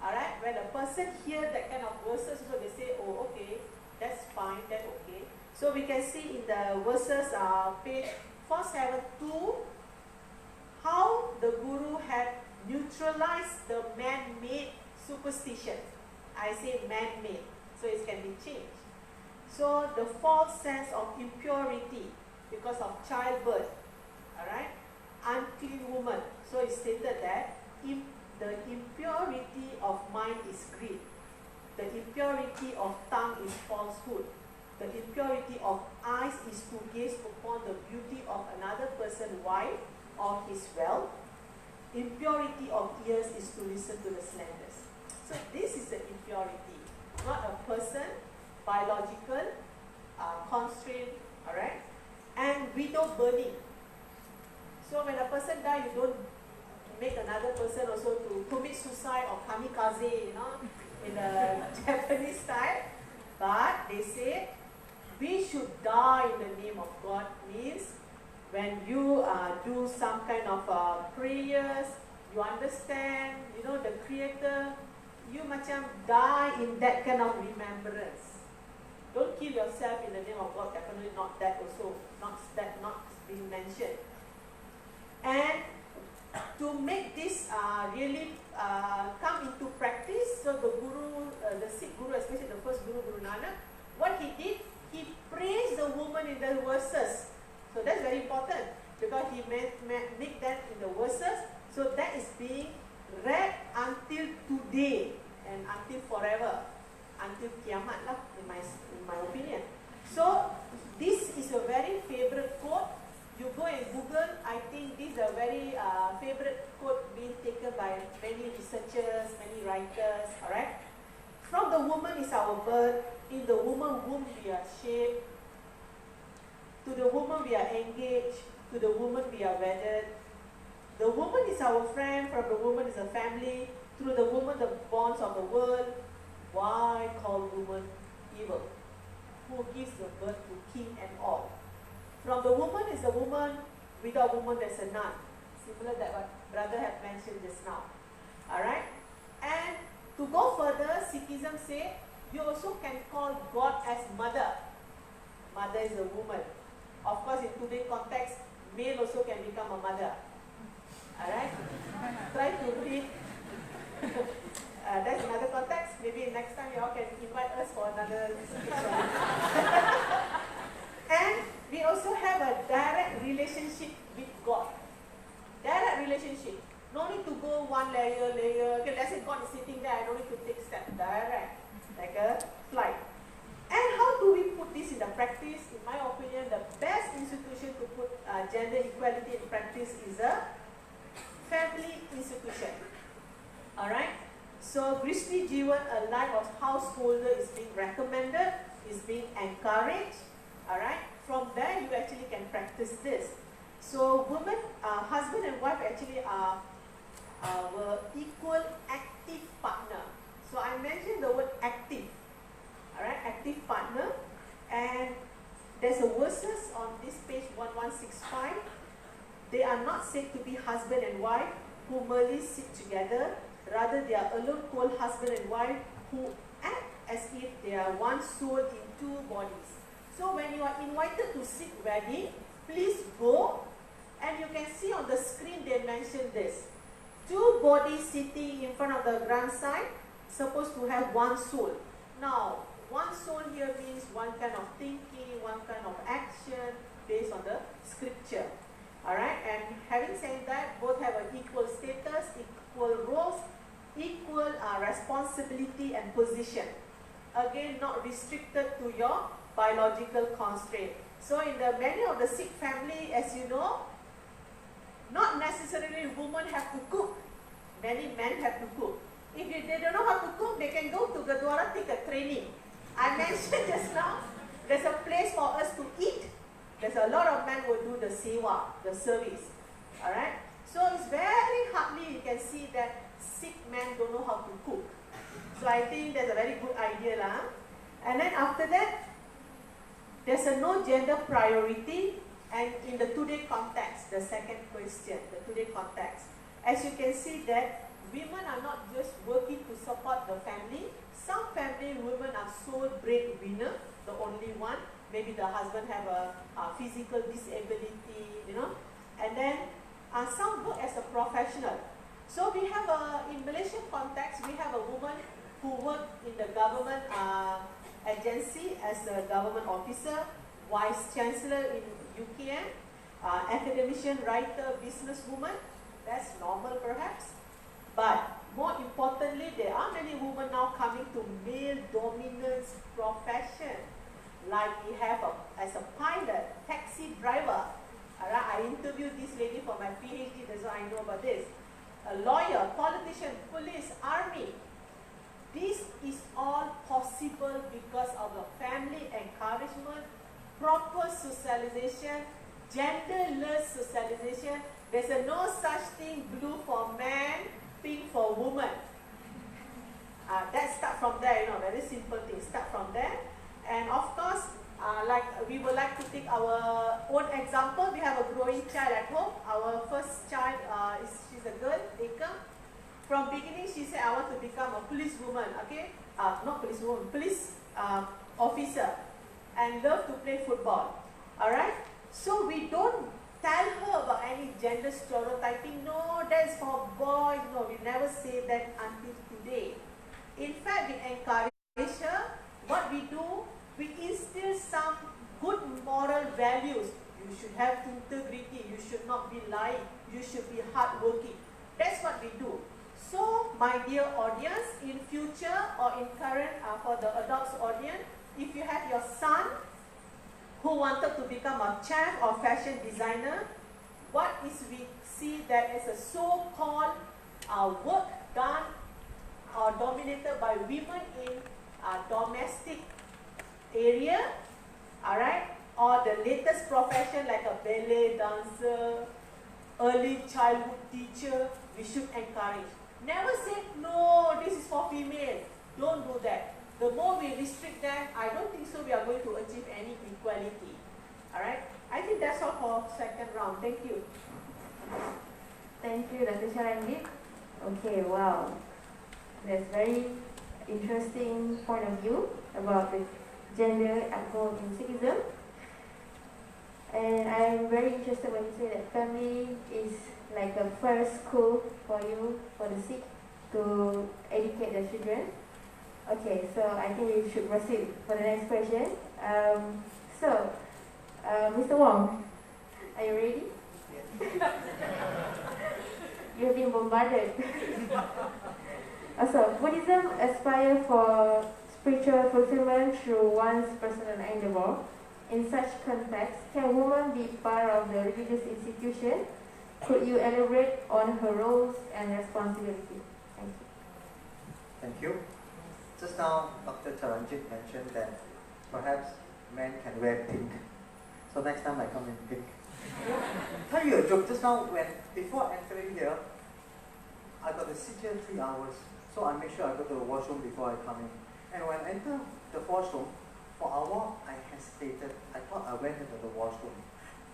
Alright, when a person hears that kind of verses, so they say, oh, okay, that's fine, that's okay. So we can see in the verses, page 472, how the Guru had neutralized the man-made superstition. I say man-made, so it can be changed. So the false sense of impurity because of childbirth, alright, unclean woman. So it stated that the impurity of mind is greed. The impurity of tongue is falsehood. The impurity of eyes is to gaze upon the beauty of another person's wife or his wealth. Impurity of ears is to listen to the slanders. So this is the impurity, not a person, biological, constraint, alright? And widow burning. So when a person dies, you don't make another person also to commit suicide or kamikaze, you know, in the Japanese style. But they say, we should die in the name of God, means when you do some kind of prayers, you understand, you know, the Creator, you macam die in that kind of remembrance. Don't kill yourself in the name of God, definitely not that also, not being mentioned. And to make this really come into practice, so the Guru, the Sikh Guru, especially the first Guru, Guru Nana, what he did, he praised the woman in the verses. So that's very important because he make that in the verses. So that is being read until today and until forever, until Kiamat lah, in my opinion. So this is a very favorite quote. You go and Google, I think this is a very favorite quote being taken by many researchers, many writers, alright? From the woman is our birth, in the woman womb we are shaped, to the woman we are engaged, to the woman we are wedded. The woman is our friend, from the woman is a family, through the woman the bonds of the world. Why call woman evil? Who gives the birth to king and all? From the woman is a woman, without woman there's a none. Similar that what brother had mentioned just now. Alright? And to go further, Sikhism say, you also can call God as mother. Mother is a woman. Of course, in today's context, male also can become a mother. Alright? Try to read. That's another context. Maybe next time you all can invite us for another discussion. And we also have a direct relationship with God. Direct relationship. No need to go one layer. Okay, let's say God is sitting there, I don't need to take step. Direct. Like a flight. And how do we put this in the practice? In my opinion, the best institution to put gender equality in practice is a family institution. Alright? So, Grishti Jivan, a life of householder, is being recommended, is being encouraged. Alright? From there, you actually can practice this. So, women, husband and wife actually are our equal active partner. So, I mentioned the word active. Alright, active partner. And there's a verses on this page 1165. They are not said to be husband and wife who merely sit together. Rather, they are alone called husband and wife who act as if they are one soul in two bodies. So when you are invited to Sikh wedding, please go. And you can see on the screen they mentioned this. Two bodies sitting in front of the grand side, supposed to have one soul. Now, one soul here means one kind of thinking, one kind of action based on the scripture. Alright, and having said that, both have an equal status, equal roles, equal responsibility and position. Again, not restricted to your biological constraint. So in the many of the Sikh family, as you know, not necessarily women have to cook. Many men have to cook. If they don't know how to cook, they can go to Gurdwara, take a training. I mentioned just now, there's a place for us to eat. There's a lot of men who do the sewa, the service. Alright? So it's very hardly you can see that Sikh men don't know how to cook. So I think that's a very good idea lah. And then after that, there's a no gender priority, and in the today context, the second question, the today context, as you can see that women are not just working to support the family. Some family women are sole breadwinner, the only one. Maybe the husband have a physical disability, you know, and then some work as a professional. So we have in Malaysian context, we have a woman who worked in the government agency as a government officer, vice chancellor in UKM, academician, writer, businesswoman. That's normal perhaps. But more importantly, there are many women now coming to male dominance profession. Like we have as a pilot, taxi driver. I interviewed this lady for my PhD, that's why I know about this. A lawyer, politician, police, army. This is all possible because of the family encouragement, proper socialization, genderless socialization. There's no such thing, blue for man, pink for woman. That start from there, you know, very simple thing, start from there. And of course, like we would like to take our own example. We have a growing child at home. Our first child, she's a girl, Eka. From beginning, she said, I want to become a police woman, okay? Not police woman, police officer. And love to play football, alright? So we don't tell her about any gender stereotyping. No, that's for boys. No, we never say that until today. In fact, we encourage her. What we do, we instill some good moral values. You should have integrity. You should not be lying. You should be hardworking. That's what we do. So, my dear audience, in future or in current, for the adults audience, if you have your son who wanted to become a chef or fashion designer, what is we see that as a so-called work done or dominated by women in domestic area, alright, or the latest profession like a ballet dancer, early childhood teacher, we should encourage. Never say, no, this is for female. Don't do that. The more we restrict them, I don't think so we are going to achieve any equality. Alright? I think that's all for second round. Thank you. Thank you, Dr. Charanjit. Okay, wow. That's very interesting point of view about the gender at home in Sikhism. And I'm very interested when you say that family is like the first school for you, for the Sikh, to educate their children. Okay, so I think we should proceed for the next question. Mr. Wong, are you ready? Yes. You have been bombarded. Also, Buddhism aspires for spiritual fulfillment through one's personal endeavor. In such context, can women be part of the religious institution? Could you elaborate on her roles and responsibilities? Thank you. Thank you. Just now, Dr. Charanjit mentioned that perhaps men can wear pink. So next time I come in pink. Tell you a joke. Just now, before entering here, I got to sit here 3 hours. So I make sure I go to the washroom before I come in. And when I enter the washroom, for a while I hesitated. I thought I went into the washroom.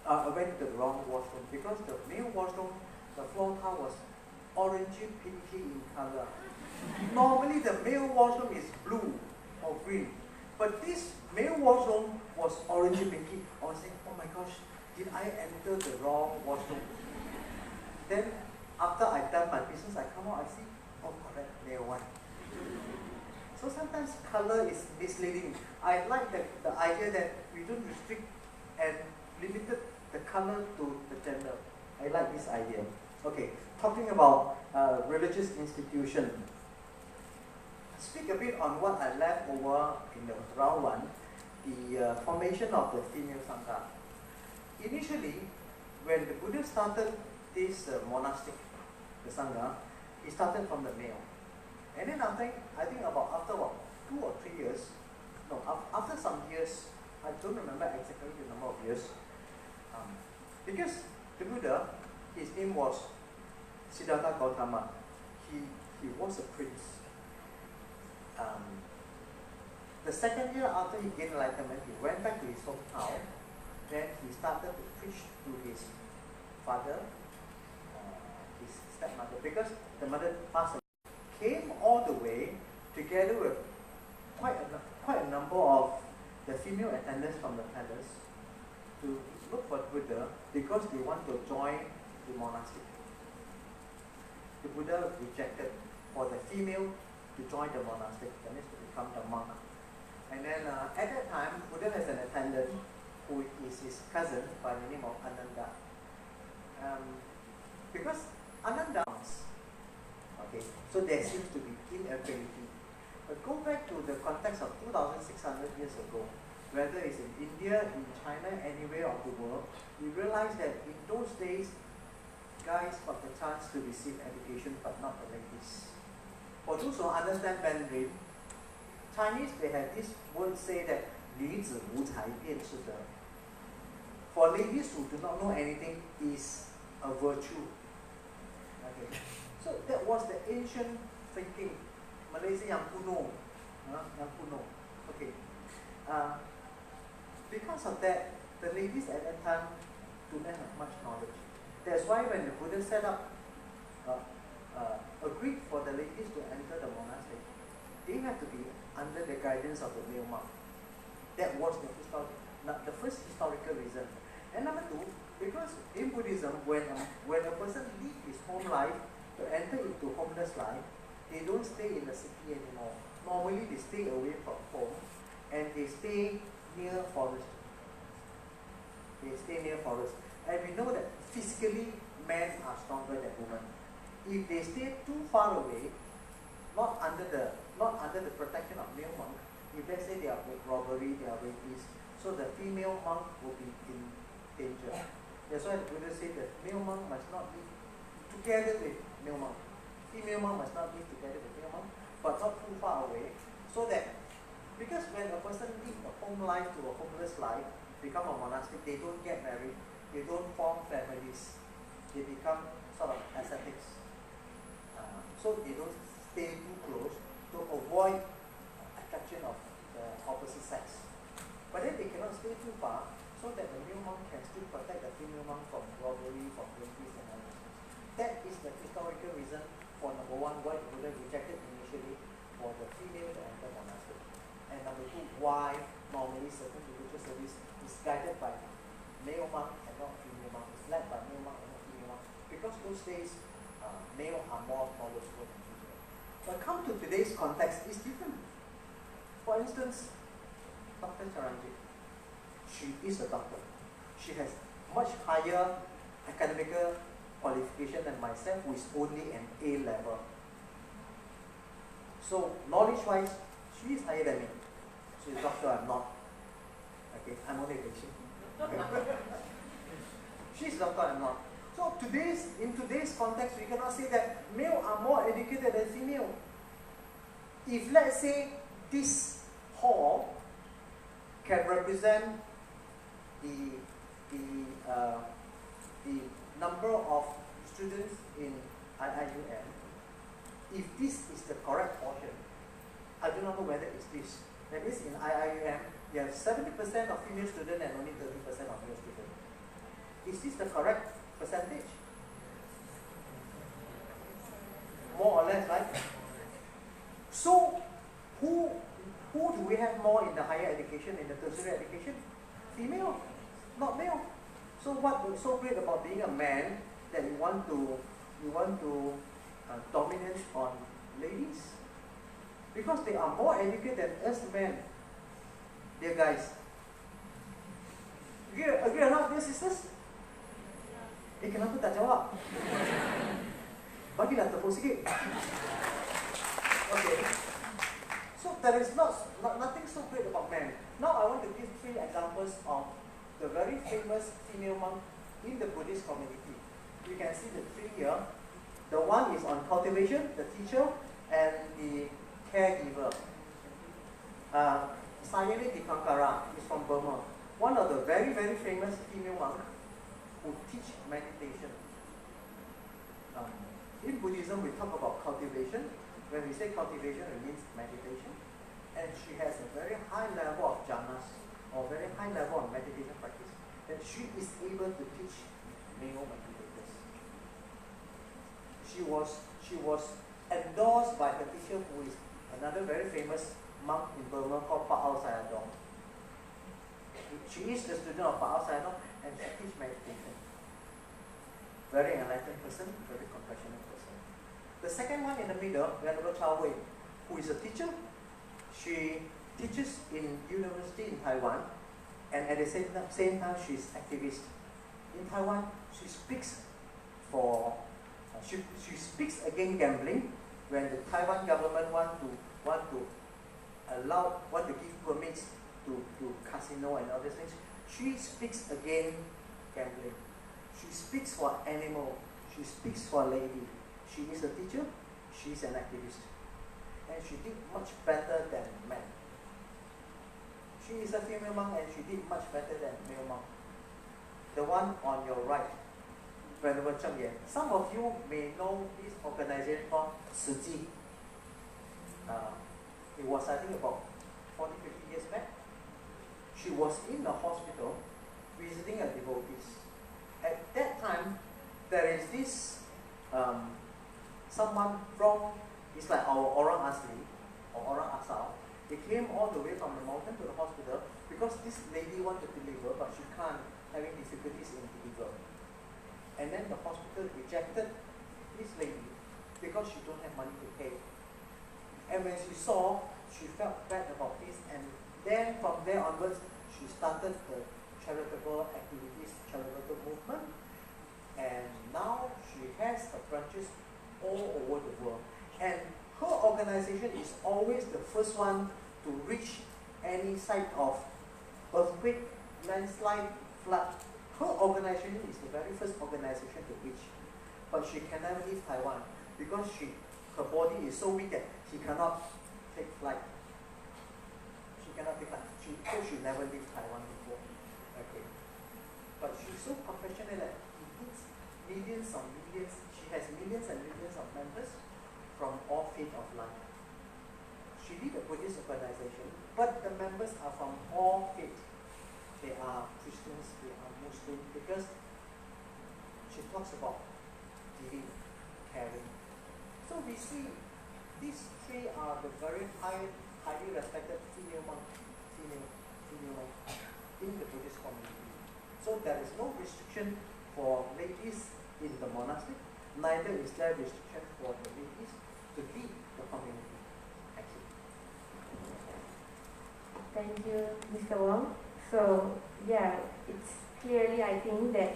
I went to the wrong washroom because the male washroom, the floor tile was orangey pinky in color. Normally the male washroom is blue or green, but this male washroom was orangey pinky. I was saying, oh my gosh, did I enter the wrong washroom? Then after I've done my business, I come out, I see, oh correct, male one. So sometimes color is misleading. I like the idea that we don't restrict and limit the color to the gender. I like this idea. Okay, talking about religious institution. Speak a bit on what I left over in the round one, the formation of the female Sangha. Initially, when the Buddha started this monastic, the Sangha, he started from the male. And then after 2 or 3 years, no, after some years, I don't remember exactly the number of years, because the Buddha, his name was Siddhartha Gautama. He was a prince. The second year after he gained enlightenment, he went back to his hometown. Then he started to preach to his father, his stepmother, because the mother passed away. Came all the way together with quite a number of the female attendants from the palace to look for Buddha because they want to join the monastic. The Buddha rejected for the female to join the monastic, that means to become the monk. And then at that time, Buddha has an attendant who is his cousin by the name of Ananda. Because Ananda, okay, so there seems to be inequality. But go back to the context of 2,600 years ago, whether it's in India, in China, anywhere of the world, we realize that in those days, guys got the chance to receive education, but not the ladies. For those who understand Mandarin, Chinese, they have this word say that 女子无才便是德. For ladies who do not know anything is a virtue. Okay. So that was the ancient thinking. Malaysia yang kuno. Okay. Because of that, the ladies at that time do not have much knowledge. That's why when the Buddha set up, agreed for the ladies to enter the monastery, they have to be under the guidance of the male monk. That was the first historical reason. And number two, because in Buddhism, when a person leaves his home life to enter into homeless life, they don't stay in the city anymore. Normally, they stay away from home and they stay near forest. They stay near forest. And we know that physically, men are stronger than women. If they stay too far away, not under the protection of male monk, if let's say they are robbery, they are rapists, so the female monk will be in danger. That's why the Buddha said that male monk must not live together with male monk. Female monk must not live together with male monk, but not too far away, so that, because when a person leaves a home life to a homeless life, become a monastic, they don't get married, they don't form families, they become sort of ascetics. So they don't stay too close to avoid attraction of the opposite sex. But then they cannot stay too far so that the male monk can still protect the female monk from robbery, from rapists and all this. That is the historical reason for number one, why the Buddha rejected initially for the female to enter monastery. And number two, why normally certain religious service is guided by male monk and not female monk. It's led by male monk and not female monk. Because those days, male are more knowledgeable than female. But come to today's context, it's different. For instance, Dr. Charanjit, she is a doctor. She has much higher academic qualification than myself, who is only an A level. So knowledge-wise, she is higher than me. She is a doctor, I'm not. Okay, I'm only a patient. Okay. She's a doctor, I'm not. So in today's context, we cannot say that male are more educated than female. If let's say this hall can represent the number of students in IIUM, if this is the correct portion, I do not know whether it's this. That means in IIUM, you have 70% of female students and only 30% of male students. Is this the correct percentage? More or less, right? So, who do we have more in the higher education, in the tertiary education? Female, not male. So what was so great about being a man that you want to dominate on ladies? Because they are more educated than us men. Dear guys. Agree or not, dear sisters? Kenapa tak jawab? Bagilah tepuk sikit. Okay. So there is nothing so great about men. Now I want to give 3 examples of the very famous female monk in the Buddhist community. you can see the three here. The one is on cultivation, the teacher, and the caregiver. Sayuri Dikankara is from Burma. One of the very, very famous female monks who teach meditation. In Buddhism, we talk about cultivation. When we say cultivation, it means meditation. And she has a very high level of jhanas, or very high level of meditation practice, that she is able to teach male meditators. She was endorsed by her teacher, who is another very famous monk in Burma called Pa Aung Sayadaw. She is the student of Pa Aung Sayadaw, and she teaches meditation. Very enlightened person, very compassionate person. The second one in the middle, Venerable Chow Hui, who is a teacher. She teaches in university in Taiwan, and at the same time she is activist. In Taiwan, she speaks for she speaks against gambling when the Taiwan government want to give permits to casino and other things. She speaks against gambling. She speaks for animal. She speaks for lady. She is a teacher. She is an activist, and she did much better than men. She is a female monk, and she did much better than male monk. The one on your right, Venerable Cheng Yan. Some of you may know this organization called Siji. It was, I think, about 40, 50 years back. She was in the hospital visiting a devotees. At that time, there is this someone from, it's like our Orang Asli or Orang Asal. They came all the way from the mountain to the hospital because this lady wanted to deliver, but she can't, having difficulties in deliver. And then the hospital rejected this lady because she don't have money to pay. And when she saw, she felt bad about this, and then from there onwards, she started the charitable activities, charitable movement, and now she has her branches all over the world. And her organization is always the first one to reach any site of earthquake, landslide, flood. Her organization is the very first organization to reach. But she can never leave Taiwan because her body is so weak that she cannot take flight. She cannot take flight. So she never leave Taiwan before. Okay. But she's so compassionate that she needs millions of millions. She has millions and millions of members from all faiths of life. She did a Buddhist organization, but the members are from all faiths. They are Christians, they are Muslims, because she talks about giving, caring. So we see these three are the very highly respected female monks in the Buddhist community. So there is no restriction for ladies in the monastery, neither is there restriction for the ladies to lead the community. Thank you. Thank you, Mr. Wong. So, yeah, it's clearly, I think, that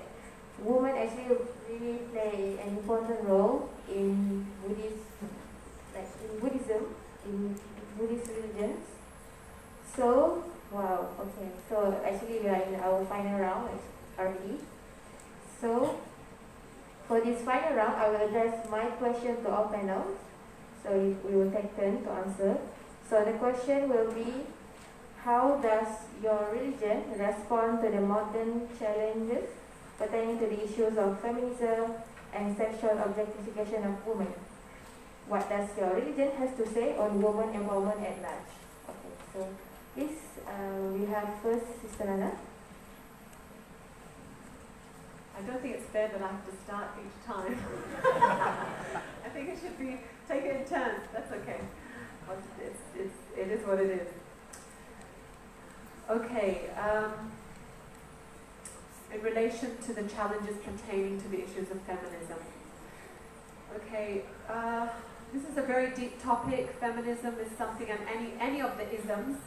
women actually really play an important role in Buddhism, in Buddhist religions. So, wow, okay. So, actually, we are in our final round already. So, for this final round, I will address my question to our panel. So, we will take turn to answer. So, the question will be, how does your religion respond to the modern challenges pertaining to the issues of feminism and sexual objectification of women? What does your religion has to say on women empowerment at large? Okay, so this we have first Sister Lana. I don't think it's fair that I have to start each time. I think it should be take it in turns. That's okay. But it is what it is. Okay. In relation to the challenges pertaining to the issues of feminism. Okay. This is a very deep topic. Feminism is something, and any of the isms,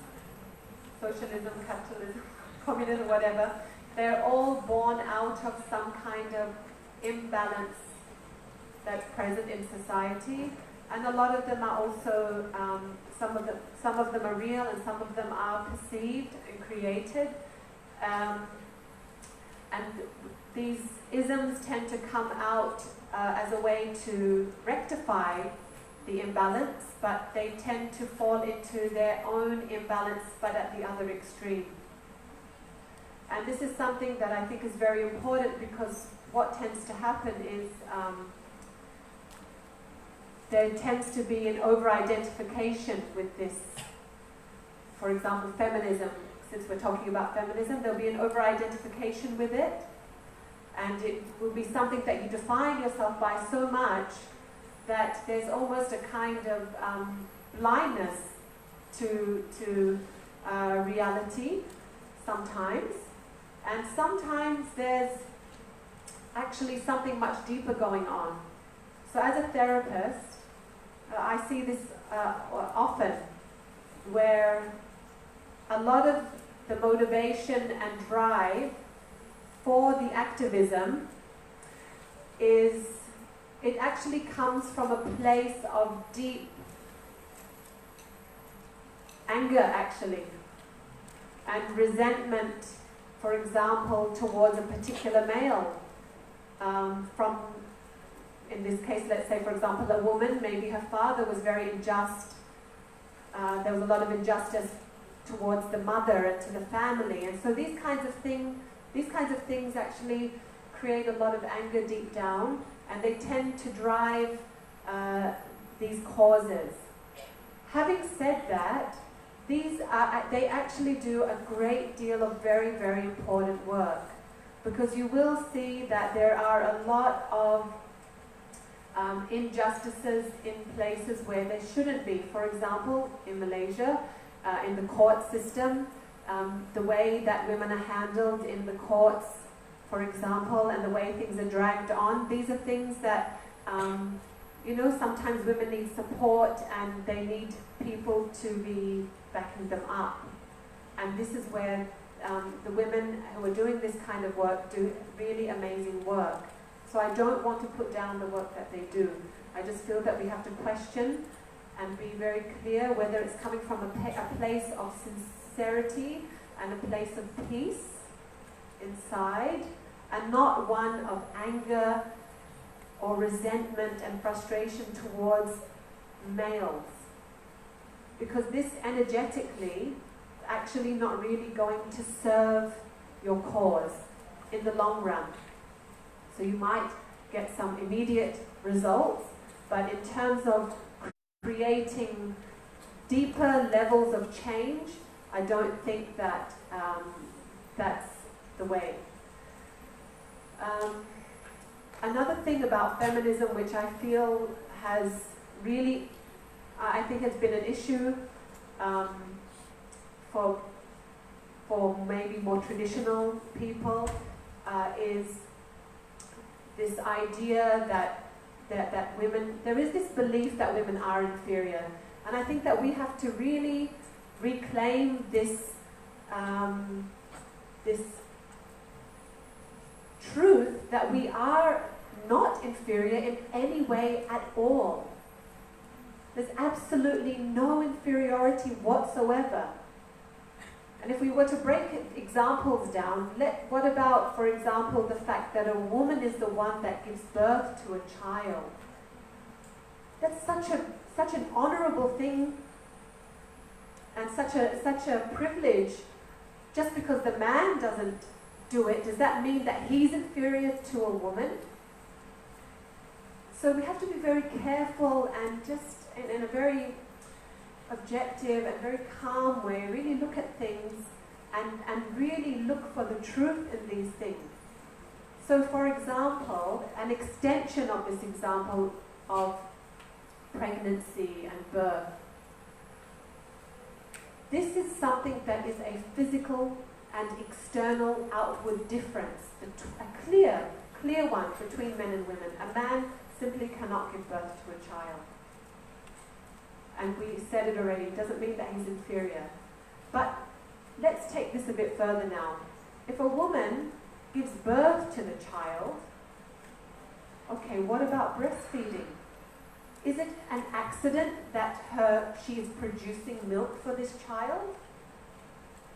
socialism, capitalism, communism, whatever, they're all born out of some kind of imbalance that's present in society, and a lot of them are also some of them are real, and some of them are perceived and created. And these isms tend to come out as a way to rectify the imbalance, but they tend to fall into their own imbalance, but at the other extreme. And this is something that I think is very important, because what tends to happen is there tends to be an over-identification with this. For example, feminism. Since we're talking about feminism, there'll be an over-identification with it, and it will be something that you define yourself by so much that there's almost a kind of blindness to reality sometimes, and sometimes there's actually something much deeper going on. So as a therapist, I see this often, where a lot of the motivation and drive for the activism it actually comes from a place of deep anger, actually, and resentment, for example, towards a particular male. From, in this case, let's say, for example, a woman, maybe her father was very unjust. There was a lot of injustice towards the mother and to the family, and so these kinds of things actually create a lot of anger deep down, and they tend to drive these causes. Having said that, they actually do a great deal of very, very important work, because you will see that there are a lot of injustices in places where there shouldn't be. For example, in Malaysia, in the court system, the way that women are handled in the courts, for example, and the way things are dragged on, these are things that, sometimes women need support and they need people to be backing them up. And this is where the women who are doing this kind of work do really amazing work. So I don't want to put down the work that they do. I just feel that we have to question and be very clear whether it's coming from a place of sincerity and a place of peace inside, and not one of anger or resentment and frustration towards males. Because this energetically actually not really going to serve your cause in the long run. So you might get some immediate results, but in terms of creating deeper levels of change, I don't think that that's the way. Another thing about feminism, which I feel has really, I think has been an issue for maybe more traditional people, is this idea that women, there is this belief that women are inferior. And I think that we have to really reclaim this, this truth that we are not inferior in any way at all. There's absolutely no inferiority whatsoever. And if we were to break examples down, what about, for example, the fact that a woman is the one that gives birth to a child? That's such an honorable thing, and such a privilege. Just because the man doesn't do it, does that mean that he's inferior to a woman? So we have to be very careful and just in a very objective and very calm way, really look at things and really look for the truth in these things. So for example, an extension of this example of pregnancy and birth. This is something that is a physical and external outward difference, a clear one between men and women. A man simply cannot give birth to a child. And we said it already, it doesn't mean that he's inferior. But let's take this a bit further now. If a woman gives birth to the child, okay, what about breastfeeding? Is it an accident that she is producing milk for this child?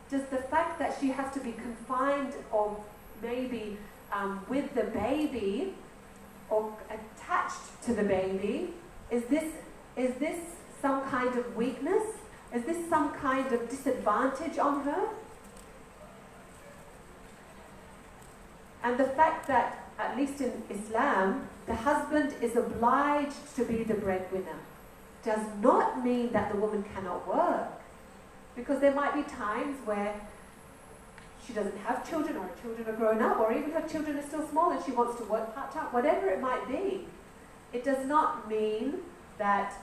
Does the fact that she has to be confined or maybe with the baby or attached to the baby, is this some kind of weakness? Is this some kind of disadvantage on her? And the fact that, at least in Islam, the husband is obliged to be the breadwinner does not mean that the woman cannot work. Because there might be times where she doesn't have children, or her children are grown up, or even her children are still small and she wants to work part-time, whatever it might be. It does not mean that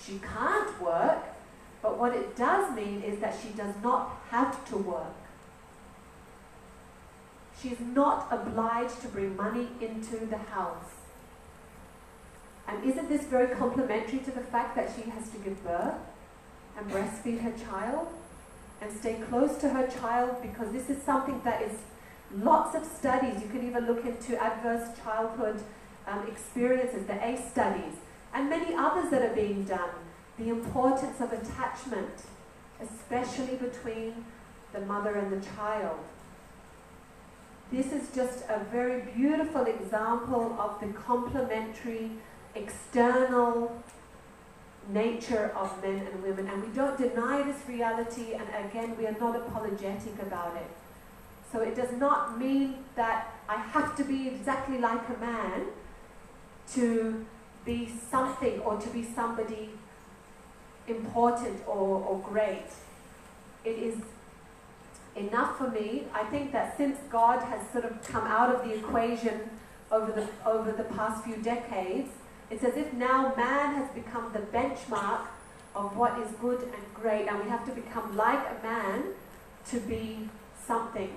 she can't work, but what it does mean is that she does not have to work. She is not obliged to bring money into the house. And isn't this very complementary to the fact that she has to give birth and breastfeed her child and stay close to her child? Because this is something that is lots of studies. You can even look into adverse childhood experiences, the ACE studies, and many others that are being done. The importance of attachment, especially between the mother and the child. This is just a very beautiful example of the complementary external nature of men and women, and we don't deny this reality, and again, we are not apologetic about it. So it does not mean that I have to be exactly like a man to be something or to be somebody important or great. It is enough for me. I think that since God has sort of come out of the equation over the past few decades, it's as if now man has become the benchmark of what is good and great, and we have to become like a man to be something.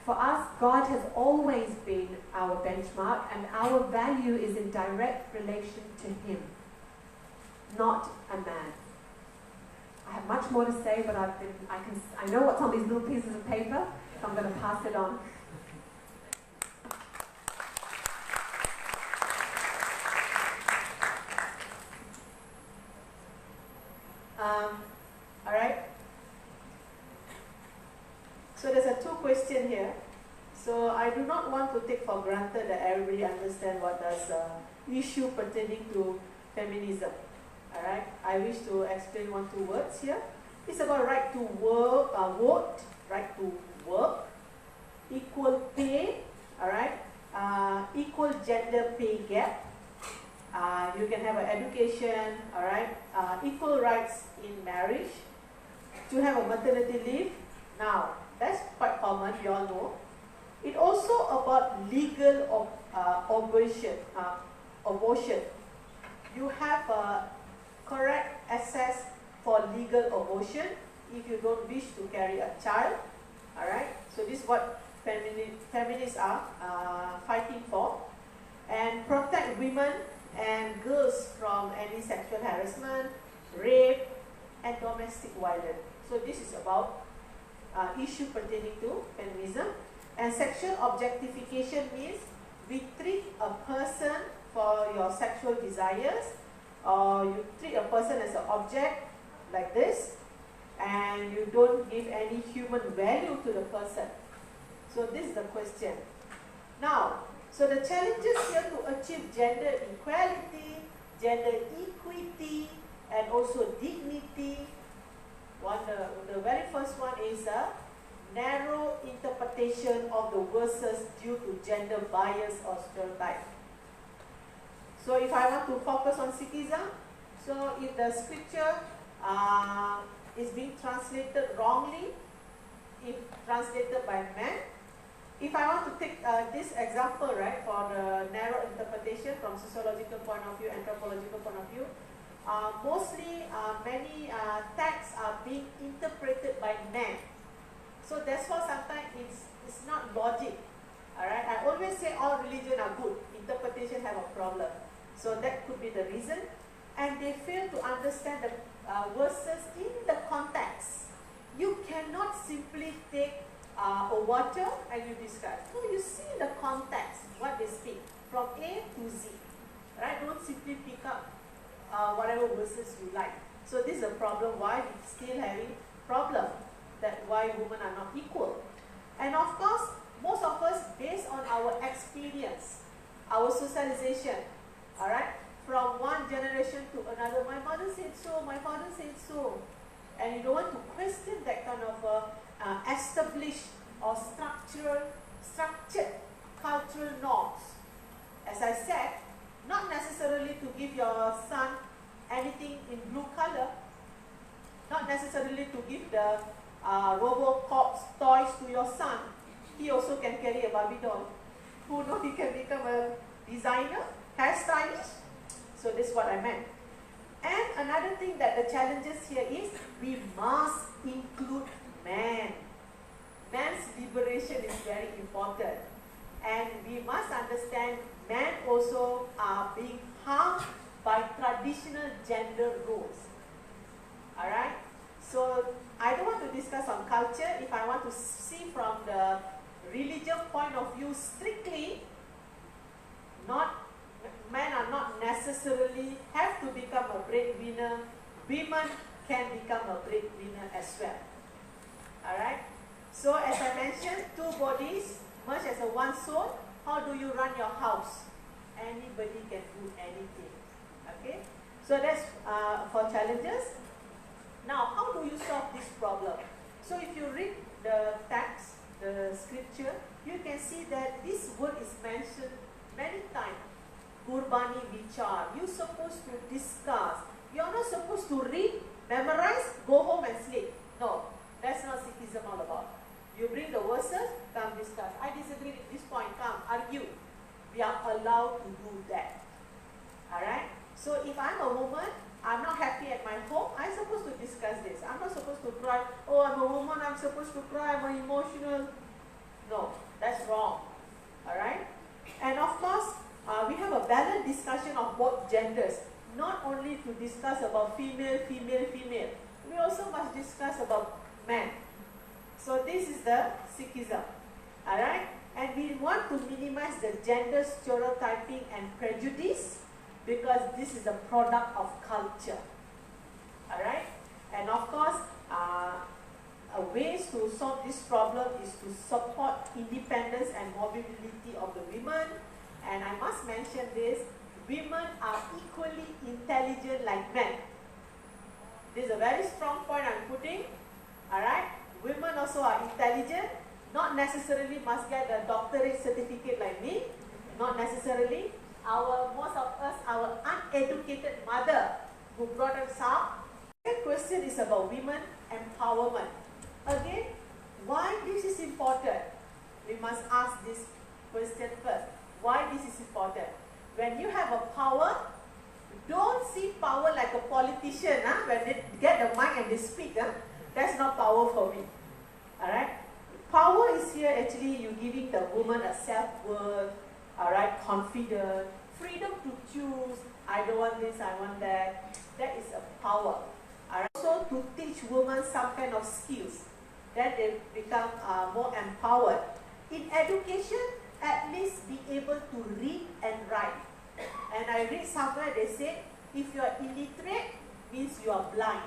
For us, God has always been our benchmark, and our value is in direct relation to Him, not a man. I have much more to say, but I know what's on these little pieces of paper, so I'm going to pass it on. All right. So there's a two question here. So I do not want to take for granted that everybody understand what does issue pertaining to feminism. All right. I wish to explain 1-2 words here. It's about right to work, vote, right to work, equal pay. All right. Equal gender pay gap. You can have an education, all right, equal rights in marriage, to have a maternity leave. Now, that's quite common, we all know. It also about legal abortion. You have correct access for legal abortion if you don't wish to carry a child, all right. So this is what feminists are fighting for, and protect women and girls from any sexual harassment, rape, and domestic violence. So this is about issue pertaining to feminism. And sexual objectification means we treat a person for your sexual desires, or you treat a person as an object like this, and you don't give any human value to the person. So this is the question. Now, so the challenges here to achieve gender equality, gender equity, and also dignity. The very first one is a narrow interpretation of the verses due to gender bias or stereotype. So if I want to focus on Sikhism, so if the scripture is being translated wrongly, if translated by men, if I want to take this example, right, for the narrow interpretation from sociological point of view, anthropological point of view, mostly many texts are being interpreted by men. So that's why sometimes it's not logic. All right, I always say all religions are good. Interpretation have a problem. So that could be the reason, and they fail to understand the verses in the context. You cannot simply take a water and you describe. No, you see the context, what they speak, from A to Z. Right? Don't simply pick up whatever verses you like. So this is a problem why we're still having problem, that why women are not equal. And of course, most of us, based on our experience, our socialization, alright, from one generation to another, my mother said so, my father said so, and you don't want to question that kind of established or structured cultural norms. As I said, not necessarily to give your son anything in blue color, not necessarily to give the Robocop's toys to your son. He also can carry a Barbie doll. Who knows, he can become a designer, hairstylist. So this is what I meant. And another thing that the challenges here is, we must include man. Man's liberation is very important. And we must understand men also are being harmed by traditional gender roles. Alright? So I don't want to discuss on culture. If I want to see from the religious point of view strictly, men are not necessarily have to become a breadwinner. Women can become a breadwinner as well. Alright? So as I mentioned, two bodies merge as a one soul. How do you run your house? Anybody can do anything. Okay? So that's for challenges. Now, how do you solve this problem? So if you read the text, the scripture, you can see that this word is mentioned many times. Gurbani vichar. You're supposed to discuss. You're not supposed to read, memorize, go home and sleep. No, that's not Sikhism all about. You bring the verses, come discuss. I disagree with this point, come, argue. We are allowed to do that. Alright? So if I'm a woman, I'm not happy at my home, I'm supposed to discuss this. I'm not supposed to cry, oh, I'm a woman, I'm supposed to cry, I'm emotional. No, that's wrong. Alright? And of course, we have a balanced discussion of both genders. Not only to discuss about female. We also must discuss about men. So this is the Sikhism. Alright? And we want to minimize the gender stereotyping and prejudice, because this is a product of culture. Alright? And of course, ways to solve this problem is to support independence and mobility of the women. And I must mention this, women are equally intelligent like men. This is a very strong point I'm putting. Alright? Women also are intelligent. Not necessarily must get a doctorate certificate like me. Not necessarily. Most of us, our uneducated mother who brought us up. The question is about women empowerment. Again, why this is important? We must ask this question first. Why this is important? When you have a power, don't see power like a politician. When they get the mic and they speak, that's not power for me. Alright? Power is here actually you giving the woman a self-worth, alright, confidence, freedom to choose. I don't want this, I want that. That is a power. Alright? Also to teach women some kind of skills, that they become more empowered. In education, at least be able to read and write. And I read somewhere they say, if you are illiterate, means you are blind.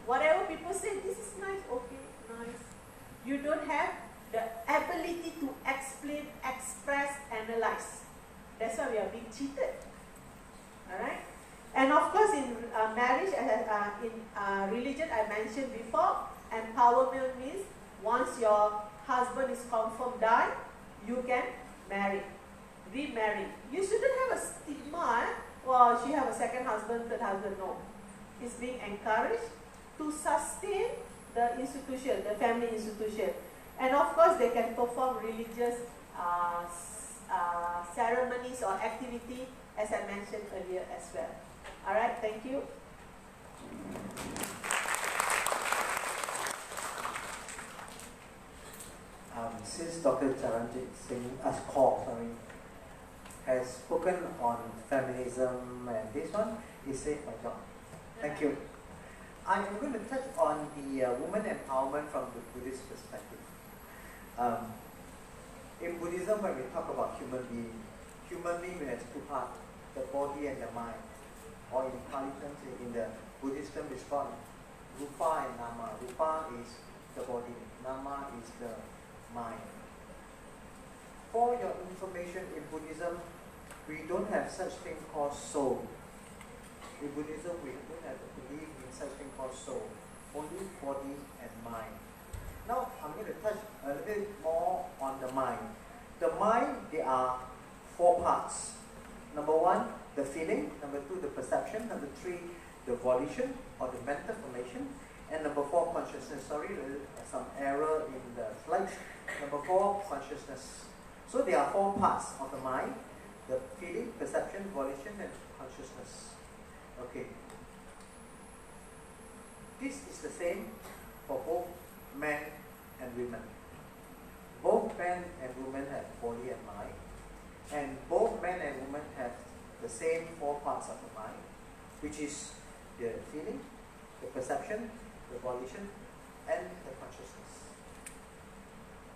Whatever people say, this is nice, okay, nice. You don't have the ability to explain, express, analyze. That's why we are being cheated. Alright? And of course in marriage, in religion I mentioned before, empowerment means once your husband is confirmed died, you can marry, remarry. You shouldn't have a stigma, well, she have a second husband, third husband, no. It's being encouraged to sustain the institution, the family institution. And of course they can perform religious ceremonies or activity as I mentioned earlier as well. Alright, thank you. Since Dr. Charanjit Kaur has spoken on feminism and this one, he saved my job. Thank you. I am going to touch on the woman empowerment from the Buddhist perspective. In Buddhism, when we talk about human being has two parts, the body and the mind. Or in Pali terms, in the Buddhist term, it's called Rupa and Nama. Rupa is the body, Nama is the mind. for your information, in Buddhism, we don't have such thing called soul. In Buddhism, we don't have a belief in such thing called soul. Only body and mind. Now, I'm going to touch a little bit more on the mind. The mind, there are 4 parts. Number 1, the feeling. Number 2, the perception. Number 3, the volition or the mental formation. And number 4, consciousness. Sorry, some error in the slide. Number 4, consciousness. So there are 4 parts of the mind: the feeling, perception, volition, and consciousness. Okay. This is the same for both men and women. Both men and women have body and mind, and both men and women have the same 4 parts of the mind, which is the feeling, the perception, the volition, and the consciousness.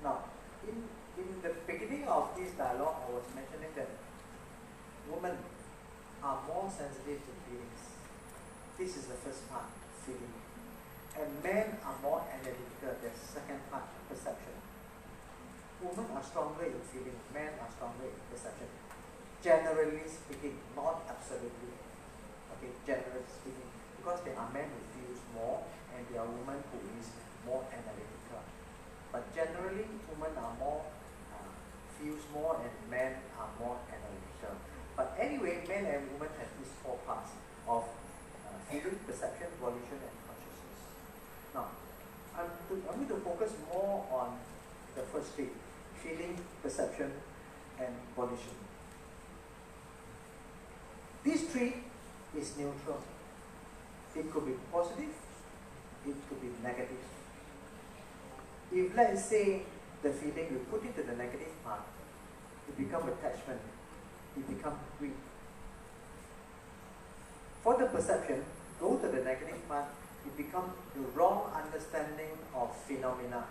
Now, in the beginning of this dialogue, I was mentioning that women are more sensitive to feelings. This is the first part, feeling. And men are more analytical, that's the second part, perception. Women are stronger in feeling, men are stronger in perception. Generally speaking, not absolutely. Okay, generally speaking, because there are men who feels more and there are women who is more analytical. But generally, women are more feels more and men are more analytical. But anyway, men and women have these 4 parts of feeling, perception, volition, and consciousness. Now, I'm going to focus more on the first 3, feeling, perception, and volition. These 3 is neutral. It could be positive, it could be negative. If let's say the feeling we put into the negative part, it becomes attachment, it becomes greed. For the perception, go to the negative part, it becomes the wrong understanding of phenomena,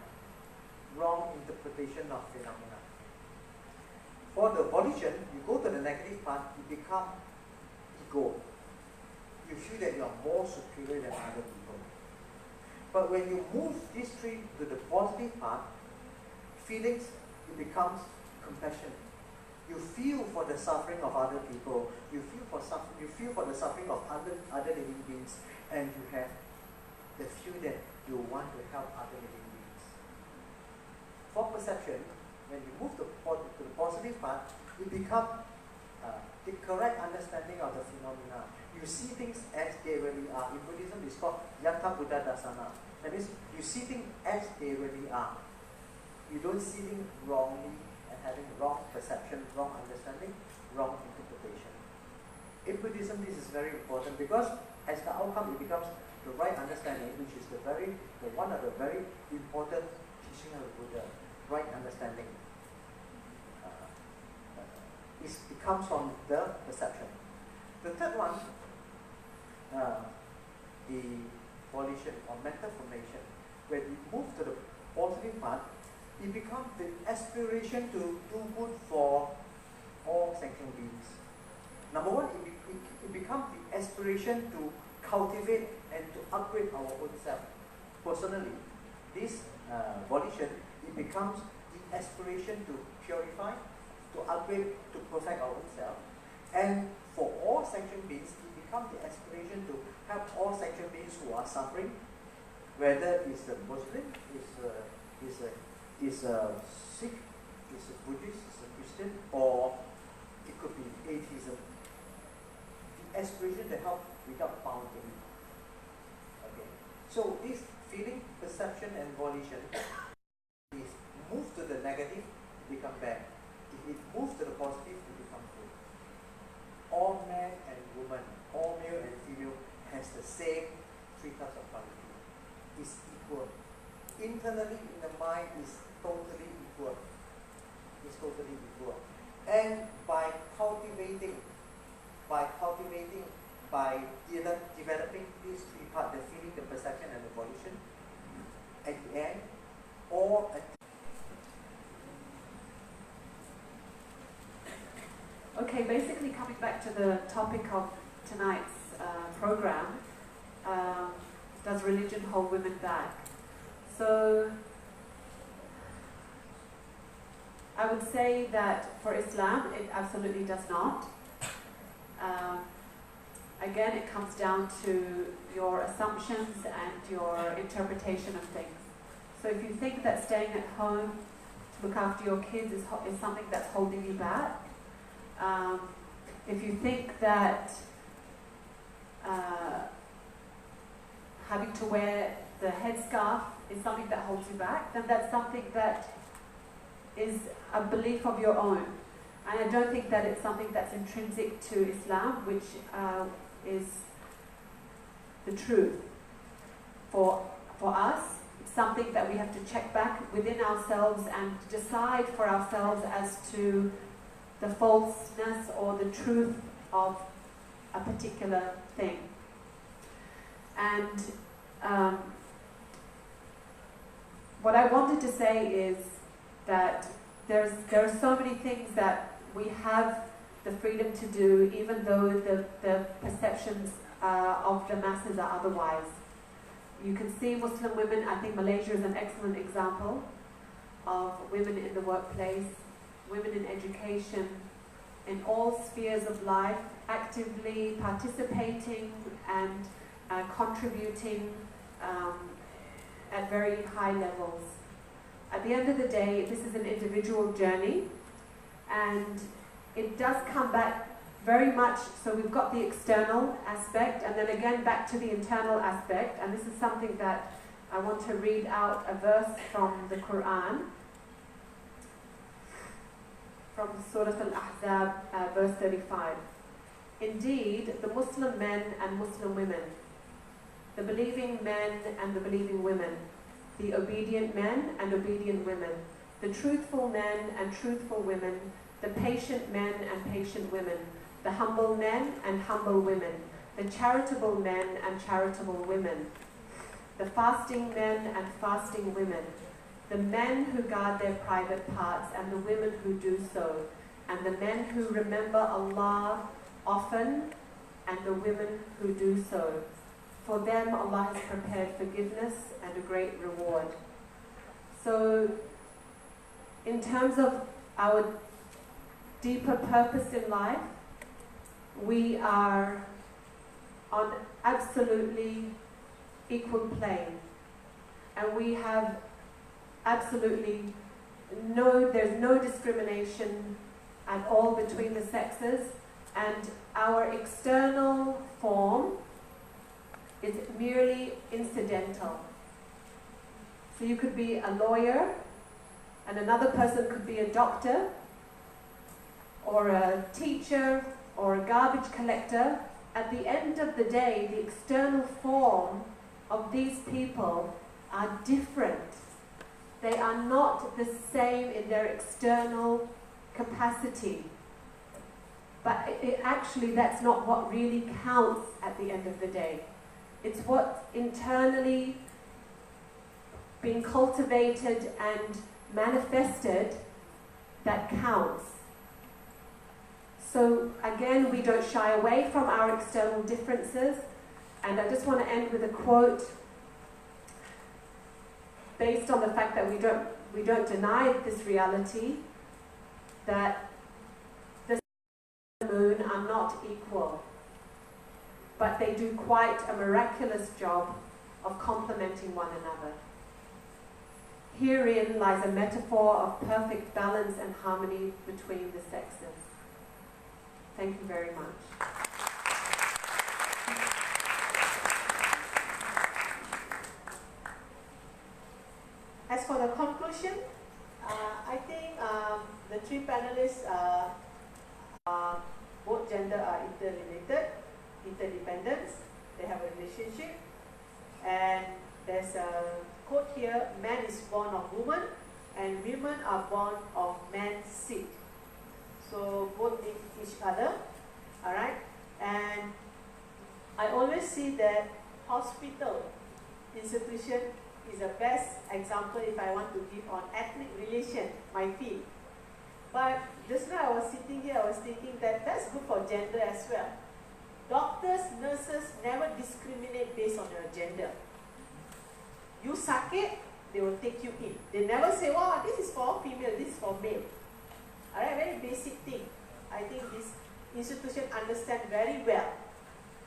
wrong interpretation of phenomena. For the volition, you go to the negative part, it becomes ego. You feel that you are more superior than other people. But when you move these 3 to the positive part, feelings, it becomes compassion. You feel for the suffering of other people. You feel for the suffering of other living beings, and you have the feel that you want to help other living beings. For perception, when you move to the positive part, it becomes the correct understanding of the phenomena. You see things as they really are. In Buddhism, it's called Yatha Buddha Dasana. That means you see things as they really are. You don't see things wrongly and having wrong perception, wrong understanding, wrong interpretation. In Buddhism, this is very important because as the outcome, it becomes the right understanding, which is one of the very important teaching of the Buddha, right understanding. It comes from the perception. The third one, the volition or mental formation. When we move to the positive part, it becomes the aspiration to do good for all sentient beings. Number 1, it becomes the aspiration to cultivate and to upgrade our own self. Personally, this volition, it becomes the aspiration to purify, to upgrade, to perfect our own self. And for all sentient beings, it becomes the aspiration to help all sentient beings who are suffering, whether it's a Muslim, is a Sikh, is a Buddhist, is a Christian, or it could be atheism. The aspiration to help without boundary. Okay. So this feeling, perception, and volition, if moved to the negative, it becomes bad. If it moves to the positive, it becomes good. All men and women, all male and female, has the same 3 types of quality. It's equal. Internally in the mind is totally equal. It's totally equal. And by cultivating, by developing these 3 parts, the feeling, the perception, and the volition, at the end, all Okay, basically coming back to the topic of tonight's program, does religion hold women back? So, I would say that for Islam, it absolutely does not. Again, it comes down to your assumptions and your interpretation of things. So if you think that staying at home to look after your kids is something that's holding you back, if you think that having to wear the headscarf is something that holds you back, then that's something that is a belief of your own. And I don't think that it's something that's intrinsic to Islam, which is the truth. For us, it's something that we have to check back within ourselves and decide for ourselves as to the falseness or the truth of a particular thing. And what I wanted to say is that there are so many things that we have the freedom to do, even though the perceptions of the masses are otherwise. You can see Muslim women, I think Malaysia is an excellent example of women in the workplace, women in education, in all spheres of life, actively participating and contributing at very high levels. At the end of the day, this is an individual journey, and it does come back very much, so we've got the external aspect, and then again back to the internal aspect, and this is something that I want to read out a verse from the Quran, from Surah Al-Ahzab, verse 35. Indeed, the Muslim men and Muslim women, the believing men and the believing women, the obedient men and obedient women, the truthful men and truthful women, the patient men and patient women, the humble men and humble women, the charitable men and charitable women, the fasting men and fasting women, the men who guard their private parts and the women who do so, and the men who remember Allah often and the women who do so. For them, Allah has prepared forgiveness and a great reward. So, in terms of our deeper purpose in life, we are on absolutely equal plane. And we have absolutely there's no discrimination at all between the sexes, and our external form is merely incidental. So you could be a lawyer, and another person could be a doctor, or a teacher, or a garbage collector. At the end of the day, the external form of these people are different. They are not the same in their external capacity. But actually, that's not what really counts at the end of the day. It's what's internally being cultivated and manifested that counts. So again, we don't shy away from our external differences. And I just want to end with a quote based on the fact that we don't deny this reality, that the sun and the moon are not equal, but they do quite a miraculous job of complementing one another. Herein lies a metaphor of perfect balance and harmony between the sexes. Thank you very much. As for the conclusion, I think the three panelists both gender are interrelated, interdependent. They have a relationship, and there's a quote here: "Man is born of woman, and women are born of man's seed." So both need each other, all right. And I always see that hospital institution is the best example if I want to give on ethnic relation, my field. But just now I was sitting here, I was thinking that that's good for gender as well. Doctors, nurses never discriminate based on your gender. You sakit, they will take you in. They never say, wow, this is for female, this is for male. Alright, very basic thing. I think this institution understand very well.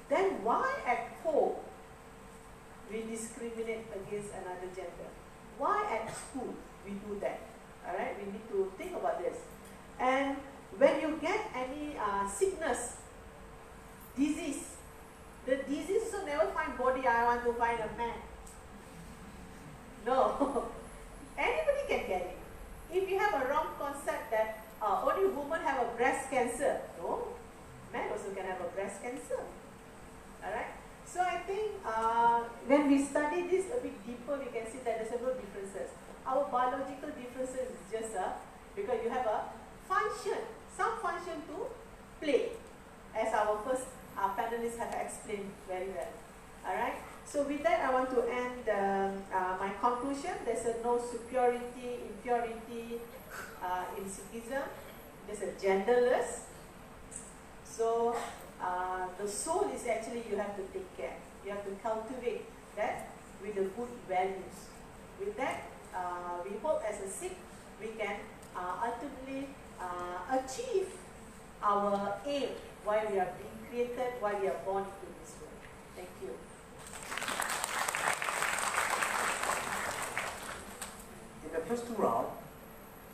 Then why at home we discriminate against another gender? Why at school we do that? Alright, we need to think about this. And when you get any sickness, disease, the disease will never find body, I want to find a man. No. Anybody can get it. If you have a wrong concept that only women have a breast cancer, no, men also can have a breast cancer. Alright? So I think when we study this a bit deeper, we can see that there's several differences. Our biological differences is just because you have a function, some function to play, as our first panelists have explained very well. Alright? So with that, I want to end my conclusion. There's no superiority, inferiority in Sikhism. There's a genderless. So the soul is actually you have to take care. You have to cultivate that with the good values. With that, we hope as a Sikh, we can ultimately achieve our aim, why we are being created, why we are born into this world. Thank you. In the first two rounds,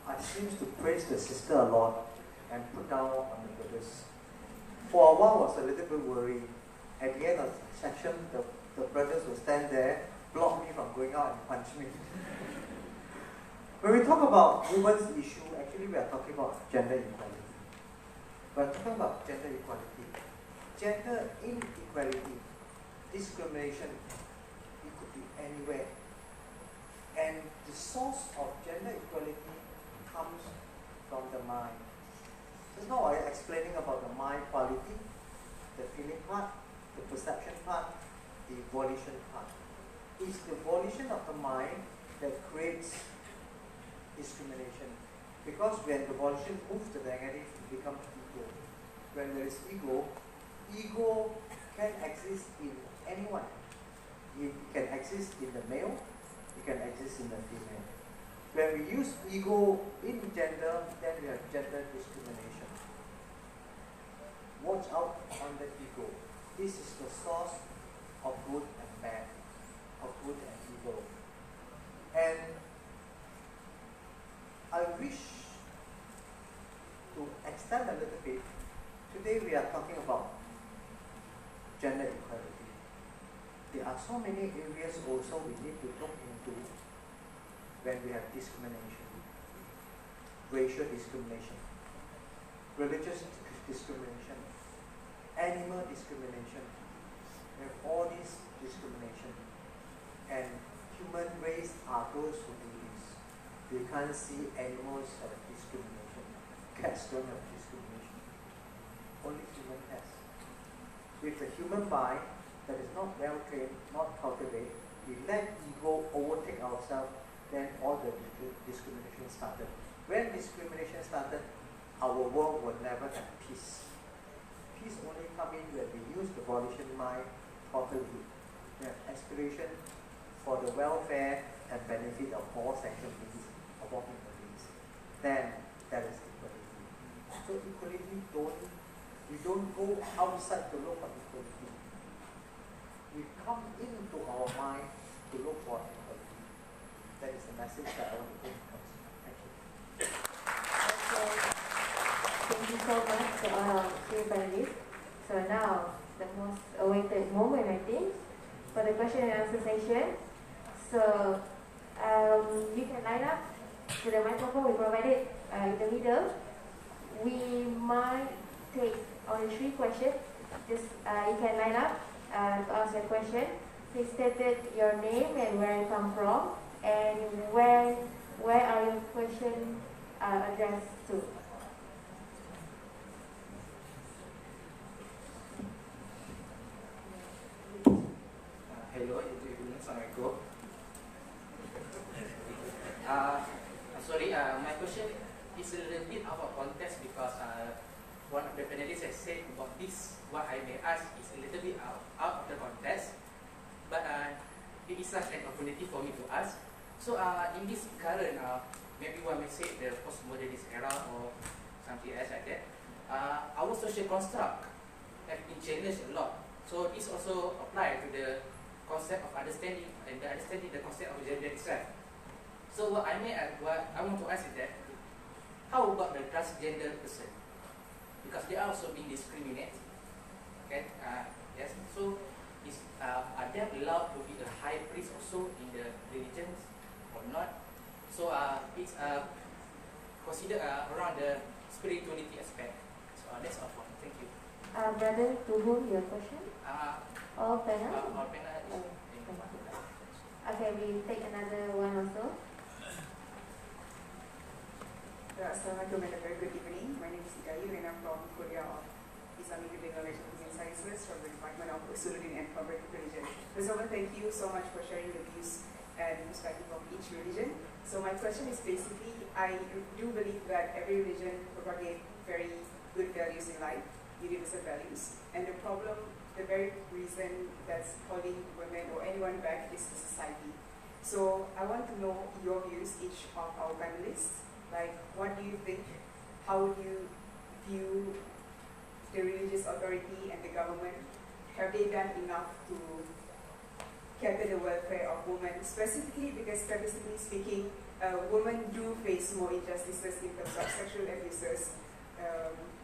I seems to praise the sister a lot and put down on the brothers. For a while, I was a little bit worried. At the end of the session, the brothers will stand there, block me from going out and punch me. When we talk about women's issue, actually we are talking about gender equality. We are talking about gender equality. Gender inequality, discrimination, it could be anywhere. And the source of gender equality comes from the mind. Just now I was explaining about the mind quality, the feeling part, the perception part, the volition part. It's the volition of the mind that creates discrimination. Because when the volition moves to the negative, it becomes ego. When there is ego, ego can exist in anyone. It can exist in the male, it can exist in the female. When we use ego in gender, then we have gender discrimination. Watch out on the ego. This is the source of good and bad, of good and evil. And I wish to extend a little bit. Today we are talking about gender equality. There are so many areas also we need to look into when we have discrimination. Racial discrimination, religious discrimination, animal discrimination. We have all these discrimination. And human race are those who do this. You can't see animals have discrimination. Cats don't have discrimination. Only human has. With the human mind that is not well trained, not cultivated, we let ego overtake ourselves, then all the discrimination started. When discrimination started, our world will never have peace. Peace only comes in when we use the volition mind properly. We have aspiration for the welfare and benefit of all sexual beings, of all human beings. Then that is equality. So equality we don't go outside to look for equality. We come into our mind to look for equality. That is the message that I want to put across. Thank you. Thank you so much to our three panelists. So now, the most awaited moment, I think, for the question and answer session. So, you can line up to the microphone we provided in the middle. We might take only 3 questions. Just you can line up to ask a question. Please state your name and where you come from, and where are your questions addressed to. Hello, Assalamualaikum. Sorry, my question is a little bit out of context because one of the panelists has said about this. What I may ask is a little bit out of the context, but it is such an opportunity for me to ask. So, in this current, maybe one may say the postmodernist era or something else like that, our social construct have been changed a lot. So this also applies to the concept of understanding and the concept of gender itself. So what I want to ask is that, how about the transgender person? Because they are also being discriminated. Okay? Yes. So are they allowed to be a high priest also in the religions or not? So it's considered around the spirituality aspect. So that's all for me. Thank you. Brother, to whom your question? All panel? All panel is okay, we take another one also. Assalamualaikum and a very good evening. My name is Idayu and I'm from Korea of Islamic Technology and Sciences from the Department of Usuluddin and Comparative Religion. First of all, thank you so much for sharing the views and perspective of each religion. So my question is basically, I do believe that every religion propagates very good values in life, universal values. And the problem, the very reason that's holding women or anyone back is the society. So I want to know your views, each of our panelists. Like, what do you think? How do you view the religious authority and the government? Have they done enough to cater the welfare of women? Specifically, because statistically speaking, women do face more injustices in terms of sexual abuses,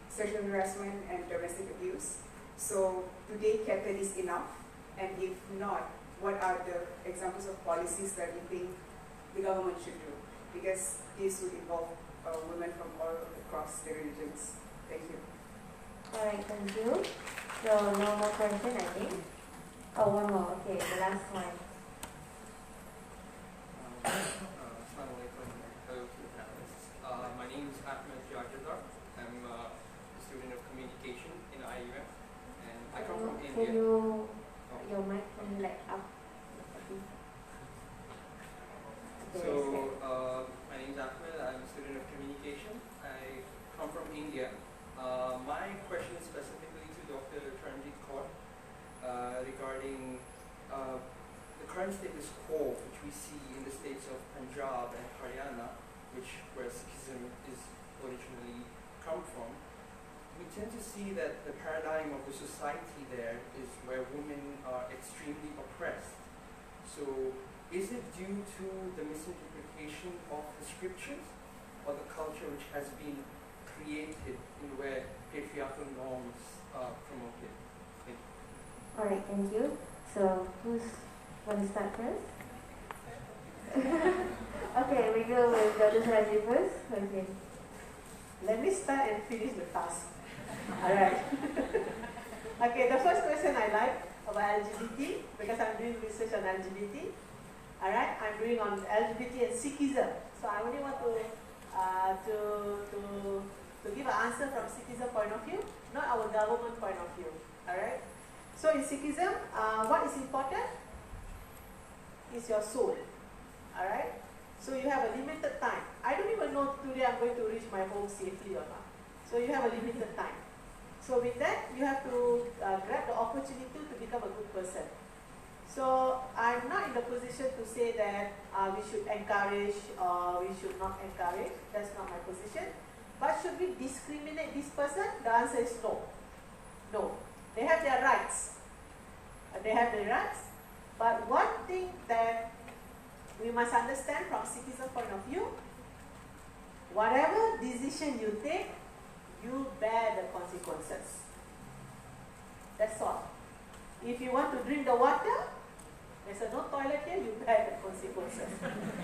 sexual harassment, and domestic abuse. So, do they cater this enough? And if not, what are the examples of policies that you think the government should do? Because this would involve women from all across the religions. Thank you. Alright, thank you. So, no more question, I think. Oh, one more. Okay, the last one. Assalamualaikum. Hello to the panelists. My name is Ahmed Jajadar. I'm a student of communication in IUM, and I come from India. Can you, your mic can you like up? So, my name is Ahmed. I'm a student of communication. I come from India. My question is specifically to Dr. Charanjit Kaur regarding the current status quo which we see in the states of Punjab and Haryana, where Sikhism is originally come from. We tend to see that the paradigm of the society there is where women are extremely oppressed. So, is it due to the misinterpretation of the scriptures or the culture which has been created in where patriarchal norms are promoted? Thank you. Alright, thank you. So, who's want to start first? Okay, we go with Dr. Charanjit first. Okay. Let me start and finish the task. Alright. Okay, the first question I like about LGBT, because I'm doing research on LGBT. Alright, I'm doing on LGBT and Sikhism. So I only want to give an answer from Sikhism point of view, not our government point of view. Alright. So in Sikhism, what is important is your soul. Alright. So you have a limited time. I don't even know today I'm going to reach my home safely or not. So you have a limited time. So with that, you have to grab the opportunity to become a good person. So I'm not in the position to say that we should encourage or we should not encourage. That's not my position. But should we discriminate this person? The answer is no. No. They have their rights. They have their rights. But one thing that we must understand from Sikhism point of view, whatever decision you take, you bear the consequences. That's all. If you want to drink the water, there's no toilet here, you bear the consequences.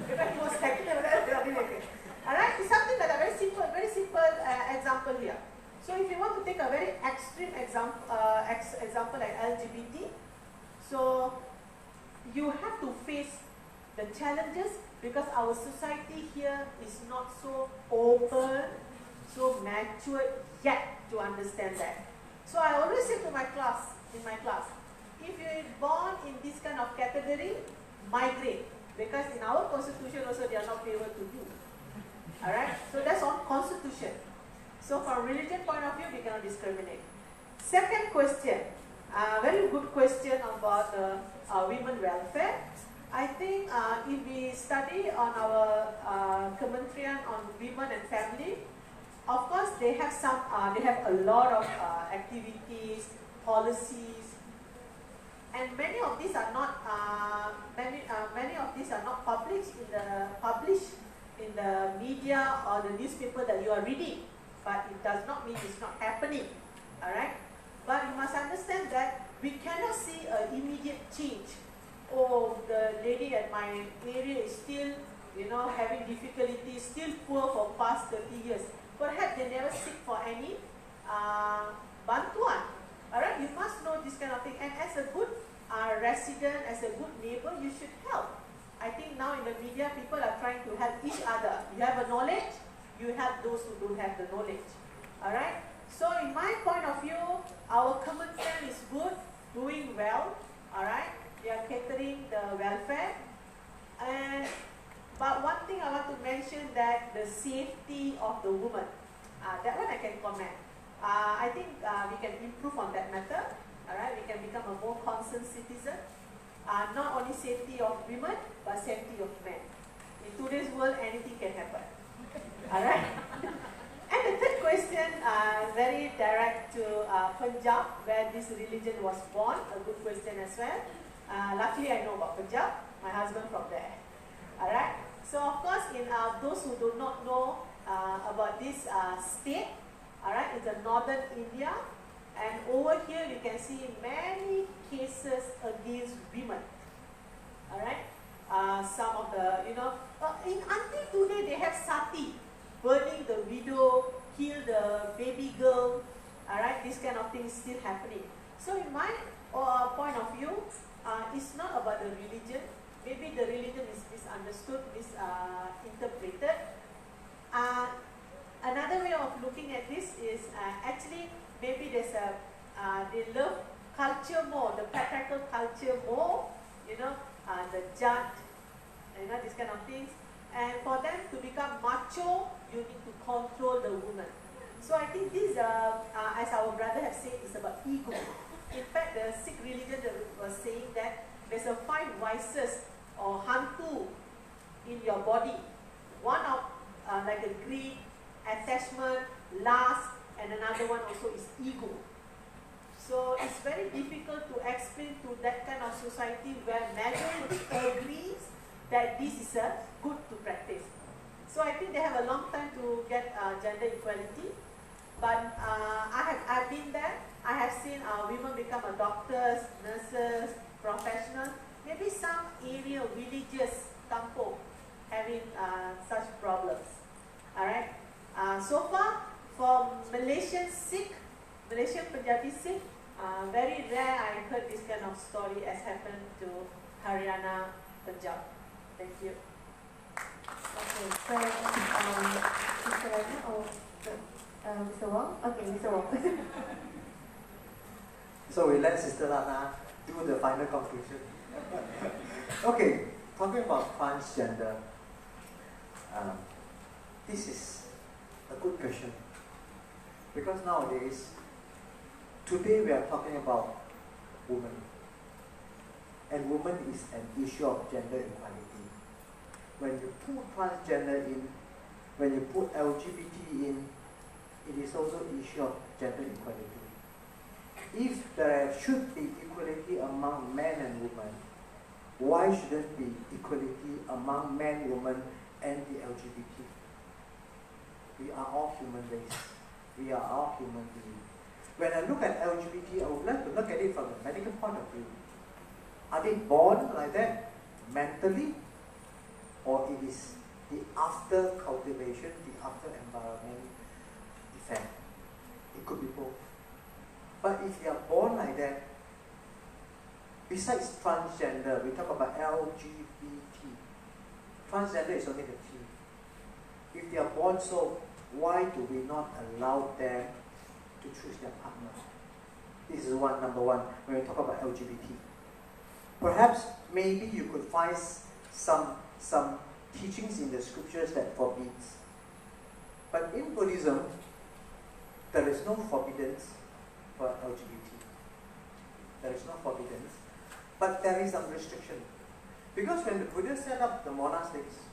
Because he was technical, alright, it's something like a very simple example here. So if you want to take a very extreme example like LGBT, so you have to face the challenges because our society here is not so open, so matured yet to understand that. So I always say to my class, if you're born in this kind of category, migrate. Because in our constitution also they are not favored to do. Alright? So that's on constitution. So from religion point of view, we cannot discriminate. Second question, very good question about women welfare. I think if we study on our Kementerian on Women and Family, of course, they have some. They have a lot of activities, policies, and many of these are not. Many of these are not published in the media or the newspaper that you are reading. But it does not mean it's not happening. All right. But you must understand that we cannot see an immediate change. Oh, the lady at my area is still, having difficulties, still poor for past 30 years. Perhaps they never seek for any bantuan. Alright, you must know this kind of thing. And as a good resident, as a good neighbor, you should help. I think now in the media, people are trying to help each other. You have a knowledge, you help those who don't have the knowledge. Alright? So in my point of view, our common sense is good, doing well. Alright? They are catering the welfare. But one thing I want to mention that the safety of the woman. That one I can comment. I think we can improve on that matter. Alright, we can become a more concerned citizen. Not only safety of women, but safety of men. In today's world, anything can happen. Alright? And the third question, very direct to Punjab, where this religion was born. A good question as well. Luckily, I know about Punjab. My husband from there. Alright? So, of course, in those who do not know about this state, alright, it's a northern India. And over here, you can see many cases against women. Alright? Some of the, until today, they have sati, burning the widow, kill the baby girl. Alright? This kind of thing is still happening. So, in my point of view, it's not about the religion. Maybe the religion is misunderstood, misinterpreted. Another way of looking at this is actually maybe there's they love culture more, the patriarchal culture more, the judge, this kind of things. And for them to become macho, you need to control the woman. So I think this, as our brother has said, is about ego. In fact, the Sikh religion was saying that there's a 5 vices or hantu in your body. One of like a greed, attachment, lust, and another one also is ego. So it's very difficult to explain to that kind of society where majority agrees that this is good to practice. So I think they have a long time to get gender equality. But I've been there. I have seen women become doctors, nurses, professionals. Maybe some area, villages, kampung, having such problems. Alright. So far, for Malaysian Sikh, Malaysian Punjabi Sikh, very rare I heard this kind of story as happened to Haryana, Punjab. Thank you. Okay, so Mr. Lana or Mr. Wong? Okay, Mr. Wong. So we let Sister Lana do the final conclusion. Okay, talking about transgender, this is a good question. Because nowadays, today we are talking about women. And women is an issue of gender equality. When you put transgender in, when you put LGBT in, it is also an issue of gender equality. If there should be equality among men and women, why shouldn't be equality among men, women, and the LGBT? We are all human race. We are all human beings. When I look at LGBT, I would like to look at it from a medical point of view. Are they born like that mentally? Or it is the after cultivation, the after environment effect? It could be both. But if you are born like that, besides transgender, we talk about LGBT. Transgender is only the T. If they are born so, why do we not allow them to choose their partner? This is number one, when we talk about LGBT. Perhaps, maybe you could find some teachings in the scriptures that forbids. But in Buddhism, there is no forbiddance for LGBT. There is no forbiddance. But there is some restriction. Because when the Buddha set up the monastics,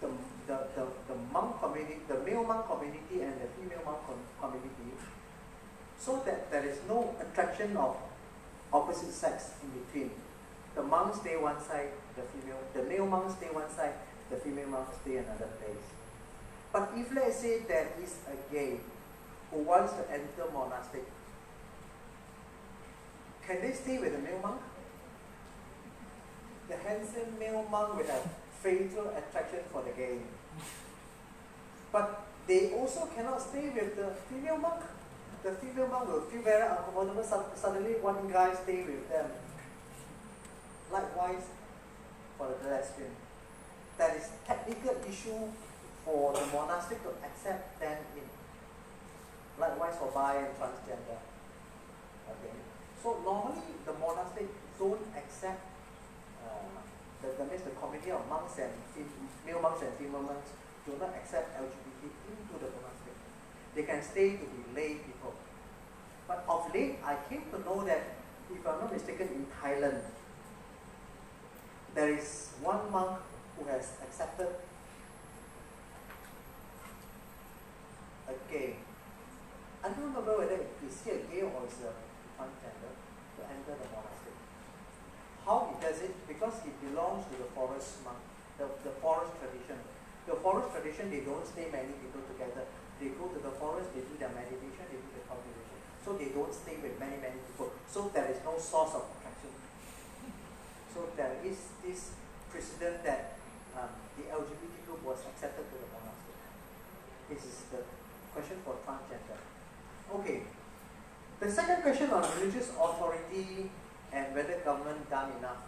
the the monk community, the male monk community and the female monk community, so that there is no attraction of opposite sex in between. The monks stay one side, the male monks stay one side, the female monks stay another place. But if let's say there is a gay who wants to enter monastic, can they stay with the male monk? The handsome male monk will have fatal attraction for the gay. But they also cannot stay with the female monk. The female monk will feel very uncomfortable. Suddenly one guy stay with them. Likewise for the lesbian. That is technical issue for the monastic to accept them in. Likewise for bi and transgender. Okay. So normally the monastic don't accept that means the community of monks and male monks and female monks do not accept LGBT into the monastic. They can stay to be lay people. But of late, I came to know that, if I'm not mistaken, in Thailand, there is one monk who has accepted a gay. I don't remember whether is he a gay or is a transgender to enter the monastic. How he does it? Because he belongs to the forest monk, the forest tradition. The forest tradition, they don't stay many people together. They go to the forest, they do their meditation, they do their cultivation. So they don't stay with many people. So there is no source of attraction. So there is this precedent that the LGBT group was accepted to the monastic. This is the question for transgender. Okay. The second question on religious authority and whether government done enough.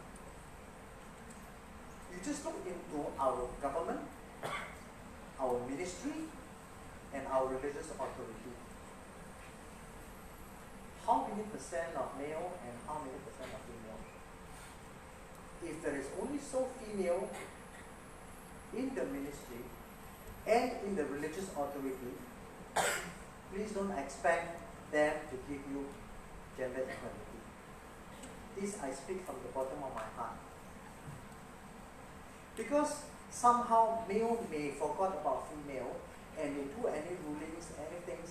You just look into our government, our ministry, and our religious authority. How many percent of male and how many percent of female? If there is only so female in the ministry and in the religious authority, please don't expect them to give you gender equality. This I speak from the bottom of my heart. Because somehow male may forget about female and they do any rulings, anything,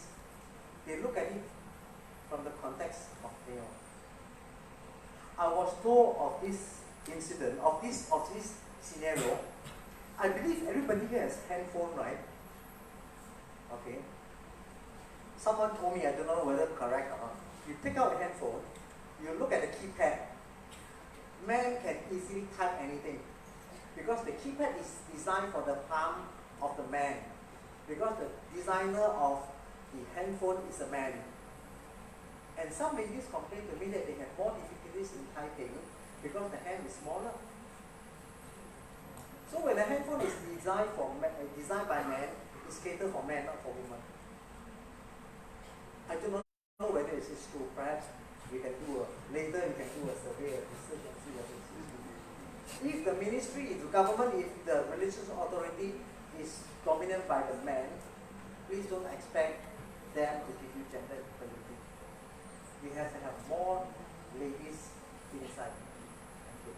they look at it from the context of male. I was told of this incident, of this scenario. I believe everybody here has handphone, right? Okay. Someone told me, I don't know whether correct or not. You take out the handphone, you look at the keypad. Man can easily type anything because the keypad is designed for the palm of the man. Because the designer of the handphone is a man. And some ladies complain to me that they have more difficulties in typing because the hand is smaller. So when the handphone is designed by man, it's catered for men, not for women. I do not know whether this is true. Perhaps we can do later we can do a survey, a research and see what it is. If the ministry, if the government, if the religious authority is dominated by the man, please don't expect them to give you gender equality. We have to have more ladies inside. Thank you.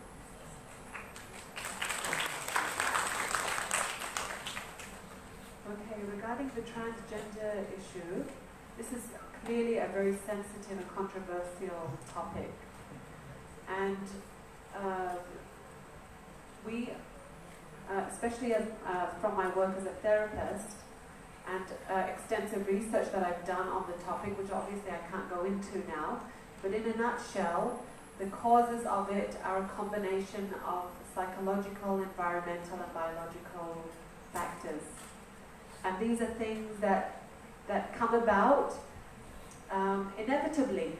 Okay, regarding the transgender issue, this is clearly a very sensitive and controversial topic. And we, especially from my work as a therapist and extensive research that I've done on the topic, which obviously I can't go into now, but in a nutshell, the causes of it are a combination of psychological, environmental, and biological factors. And these are things that come about inevitably.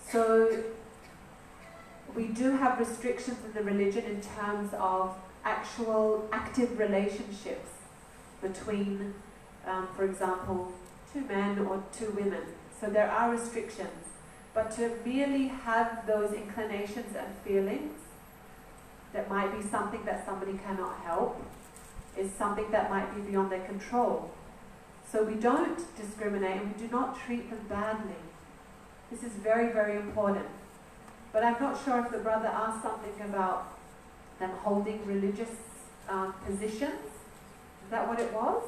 So we do have restrictions in the religion in terms of actual active relationships between, for example, two men or two women. So there are restrictions. But to merely have those inclinations and feelings, that might be something that somebody cannot help, is something that might be beyond their control. So we don't discriminate and we do not treat them badly. This is very, very important. But I'm not sure if the brother asked something about them holding religious positions. Is that what it was?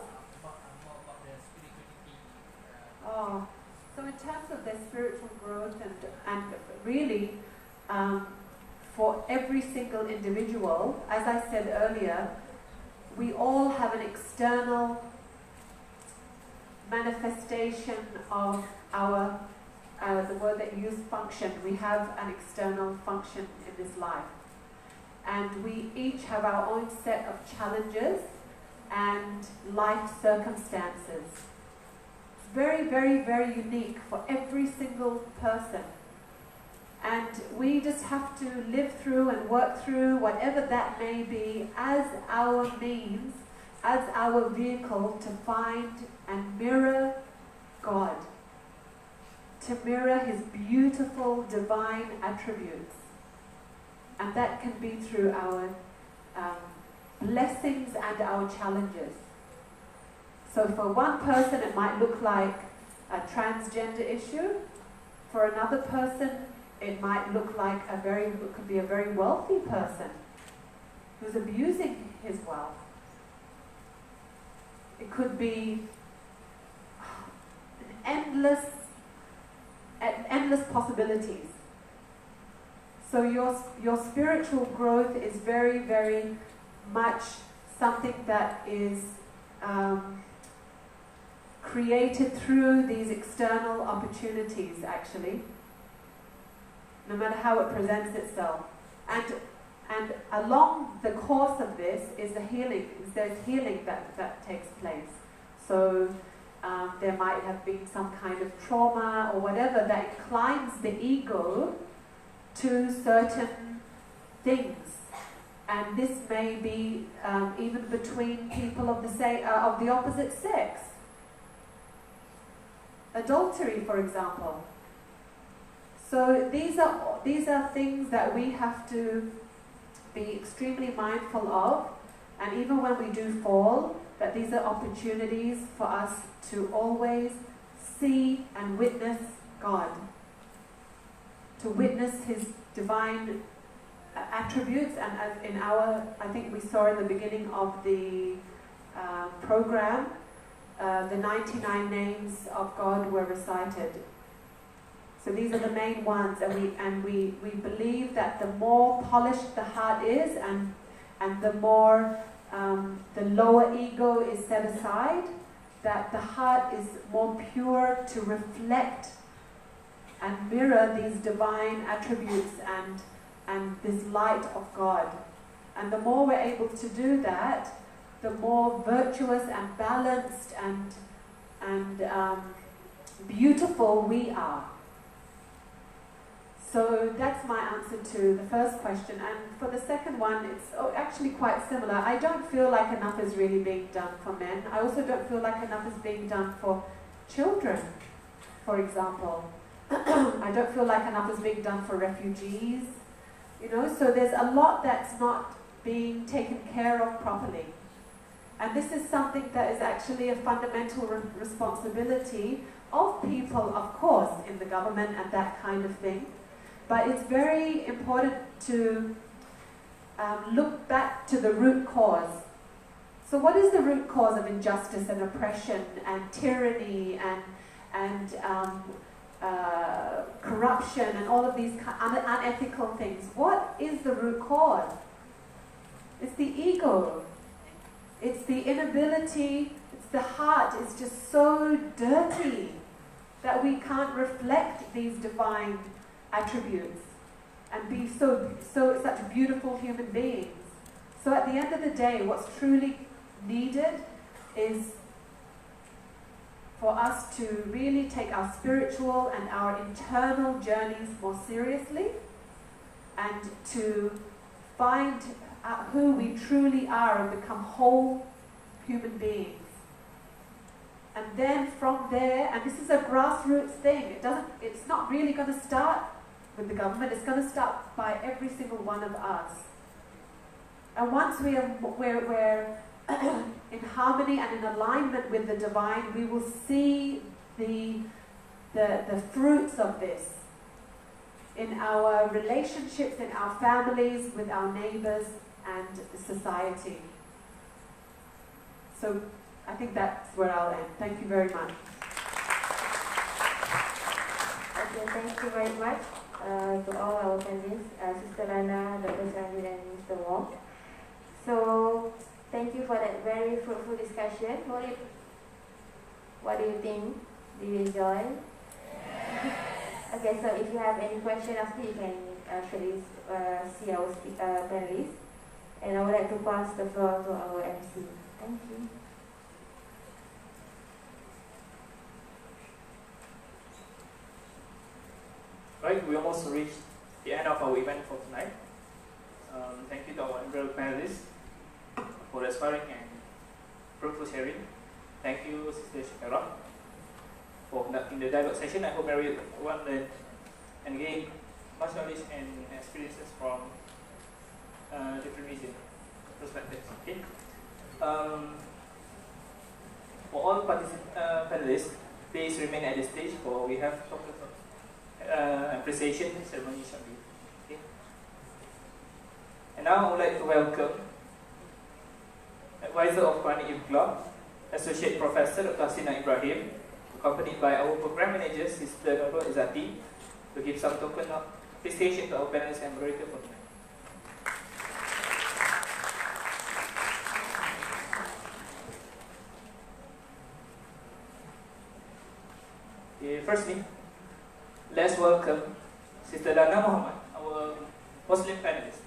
Oh, so in terms of their spiritual growth and really for every single individual, as I said earlier, we all have an external manifestation of our, the word that you use, function. We have an external function in this life. And we each have our own set of challenges and life circumstances. It's very, very, very unique for every single person. And we just have to live through and work through whatever that may be as our means, as our vehicle to find and mirror God, to mirror His beautiful divine attributes. And that can be through our blessings and our challenges. So for one person it might look like a transgender issue. For another person it might look like it could be a very wealthy person who's abusing his wealth. It could be endless possibilities. So your spiritual growth is very, very much something that is created through these external opportunities, actually, no matter how it presents itself. And along the course of this is the healing. There's healing that takes place. So there might have been some kind of trauma or whatever that inclines the ego to certain things. And this may be even between people of the opposite sex. Adultery, for example. So these are things that we have to be extremely mindful of, and even when we do fall, that these are opportunities for us to always see and witness God, to witness His divine attributes. And as in I think we saw in the beginning of the program, the 99 names of God were recited. So these are the main ones, and we believe that the more polished the heart is, and the more the lower ego is set aside, that the heart is more pure to reflect and mirror these divine attributes and this light of God. And the more we're able to do that, the more virtuous and balanced and beautiful we are. So that's my answer to the first question. And for the second one, it's actually quite similar. I don't feel like enough is really being done for men. I also don't feel like enough is being done for children, for example. I don't feel like enough is being done for refugees. So there's a lot that's not being taken care of properly. And this is something that is actually a fundamental responsibility of people, of course, in the government and that kind of thing. But it's very important to look back to the root cause. So what is the root cause of injustice and oppression and tyranny and corruption and all of these unethical things? What is the root cause? It's the ego. It's the inability, it's the heart. It's just so dirty that we can't reflect these divine attributes and be such beautiful human beings. So at the end of the day, what's truly needed is for us to really take our spiritual and our internal journeys more seriously, and to find out who we truly are and become whole human beings. And then from there, and this is a grassroots thing, it's not really going to start with the government, it's going to start by every single one of us. And once we're in harmony and in alignment with the divine, we will see the fruits of this in our relationships, in our families, with our neighbors and society. So I think that's where I'll end. Thank you very much. Okay, thank you very much to all our panelists, Sister Lana, Dr. Charanjit, and Mr. Wong. So, thank you for that very fruitful discussion. What do you think? Do you enjoy? Okay, so if you have any question after, you can actually see our panelists. And I would like to pass the floor to our MC. Thank you. Right, we almost reached the end of our event for tonight. Thank you to our inaugural panelists for inspiring and fruitful sharing. Thank you, Sister Khairat, for conducting the dialogue session. I hope everyone learned and gained much knowledge and experiences from different regions, perspectives. Okay. For all panelists, please remain at the stage for we have appreciation ceremony shortly. Okay. And now I would like to welcome Advisor of Quranic Youth Club, Associate Professor Dr. Sina Ibrahim, accompanied by our Program Manager, Sister Nurul Izzati, to give some token of appreciation to our panelists and moderator for tonight. Firstly, let's welcome Sister Lana Mohammad, our Muslim panelist.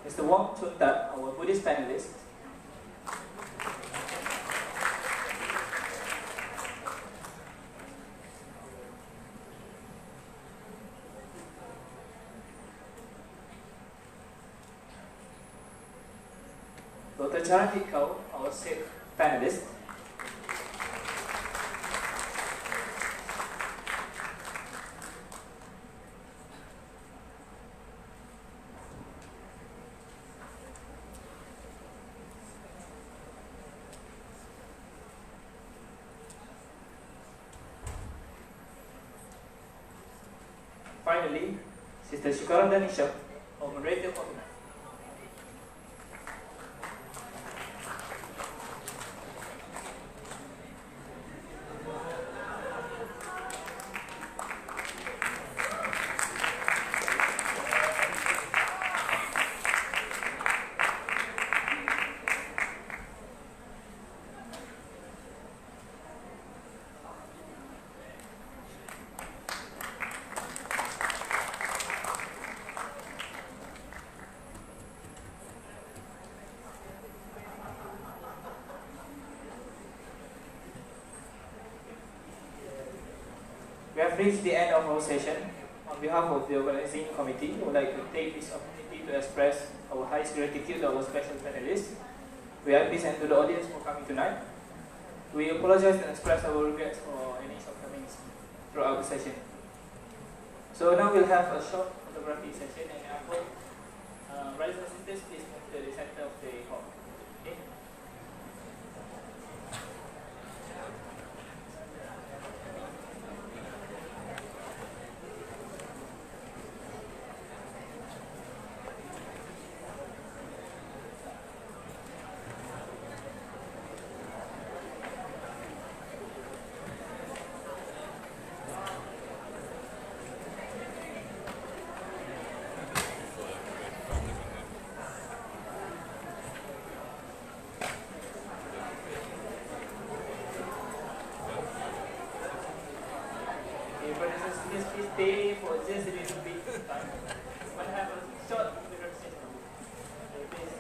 Mr. Wong, Choon, our Buddhist panelist. Dr. Charanjit Kaur, our Sikh panelist. Finally, Sister Shukara Danisha, our moderator for tonight. We have reached the end of our session. On behalf of the organizing committee, we would like to take this opportunity to express our highest gratitude to our special panelists, VIPs, and to the audience for coming tonight. We apologize and express our regrets for any shortcomings throughout the session. So now we'll have a short photography session, and I hope brothers and sisters, please move to the center of the hall. Okay? Please stay for just a little bit of time. We'll have a short introduction. Please.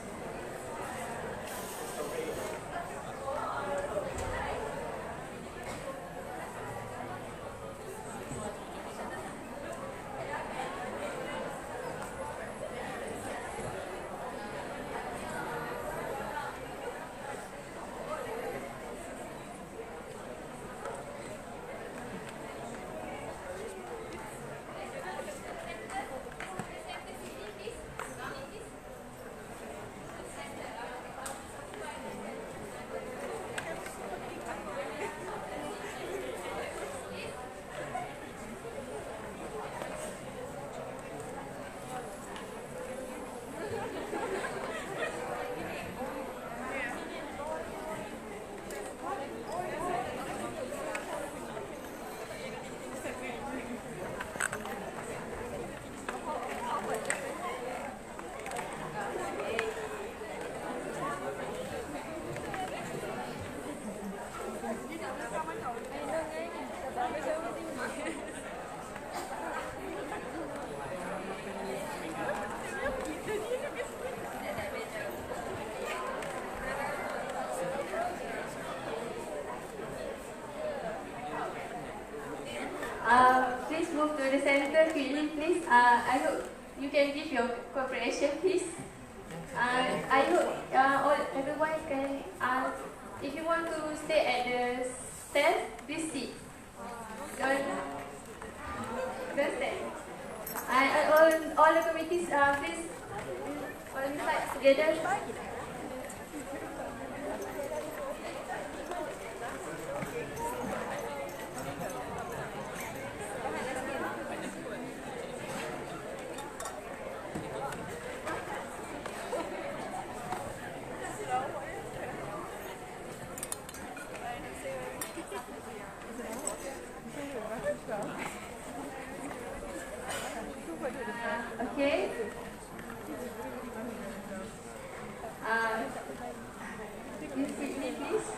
move to the center quickly, please. I hope you can give your cooperation, please. I hope everyone can. If you want to stay at the stairs, please sit. Don't stay. All the committees, please, on side together. Okay. You sit me, please.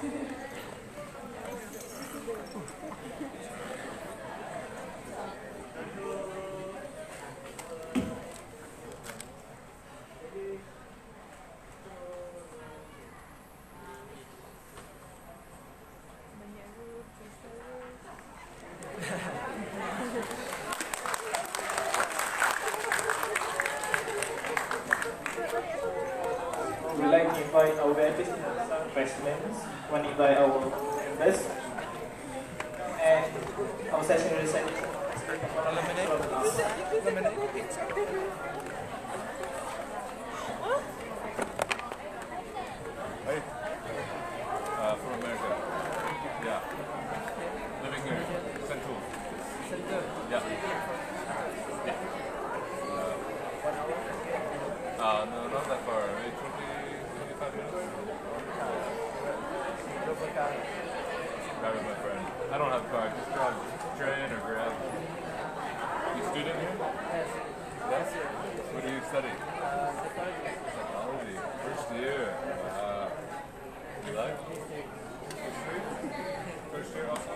We'd like to invite our VIPs to have some questions, running by our members. And our session will start. Hey, from America. Yeah. Living here. Central. Yeah. No, not that far. Maybe 25 minutes. Driving with my friend. I don't have a car. Just drive train or Grab. You student here? Yes. What do you study? Psychology. First year. Wow. You like? First year also?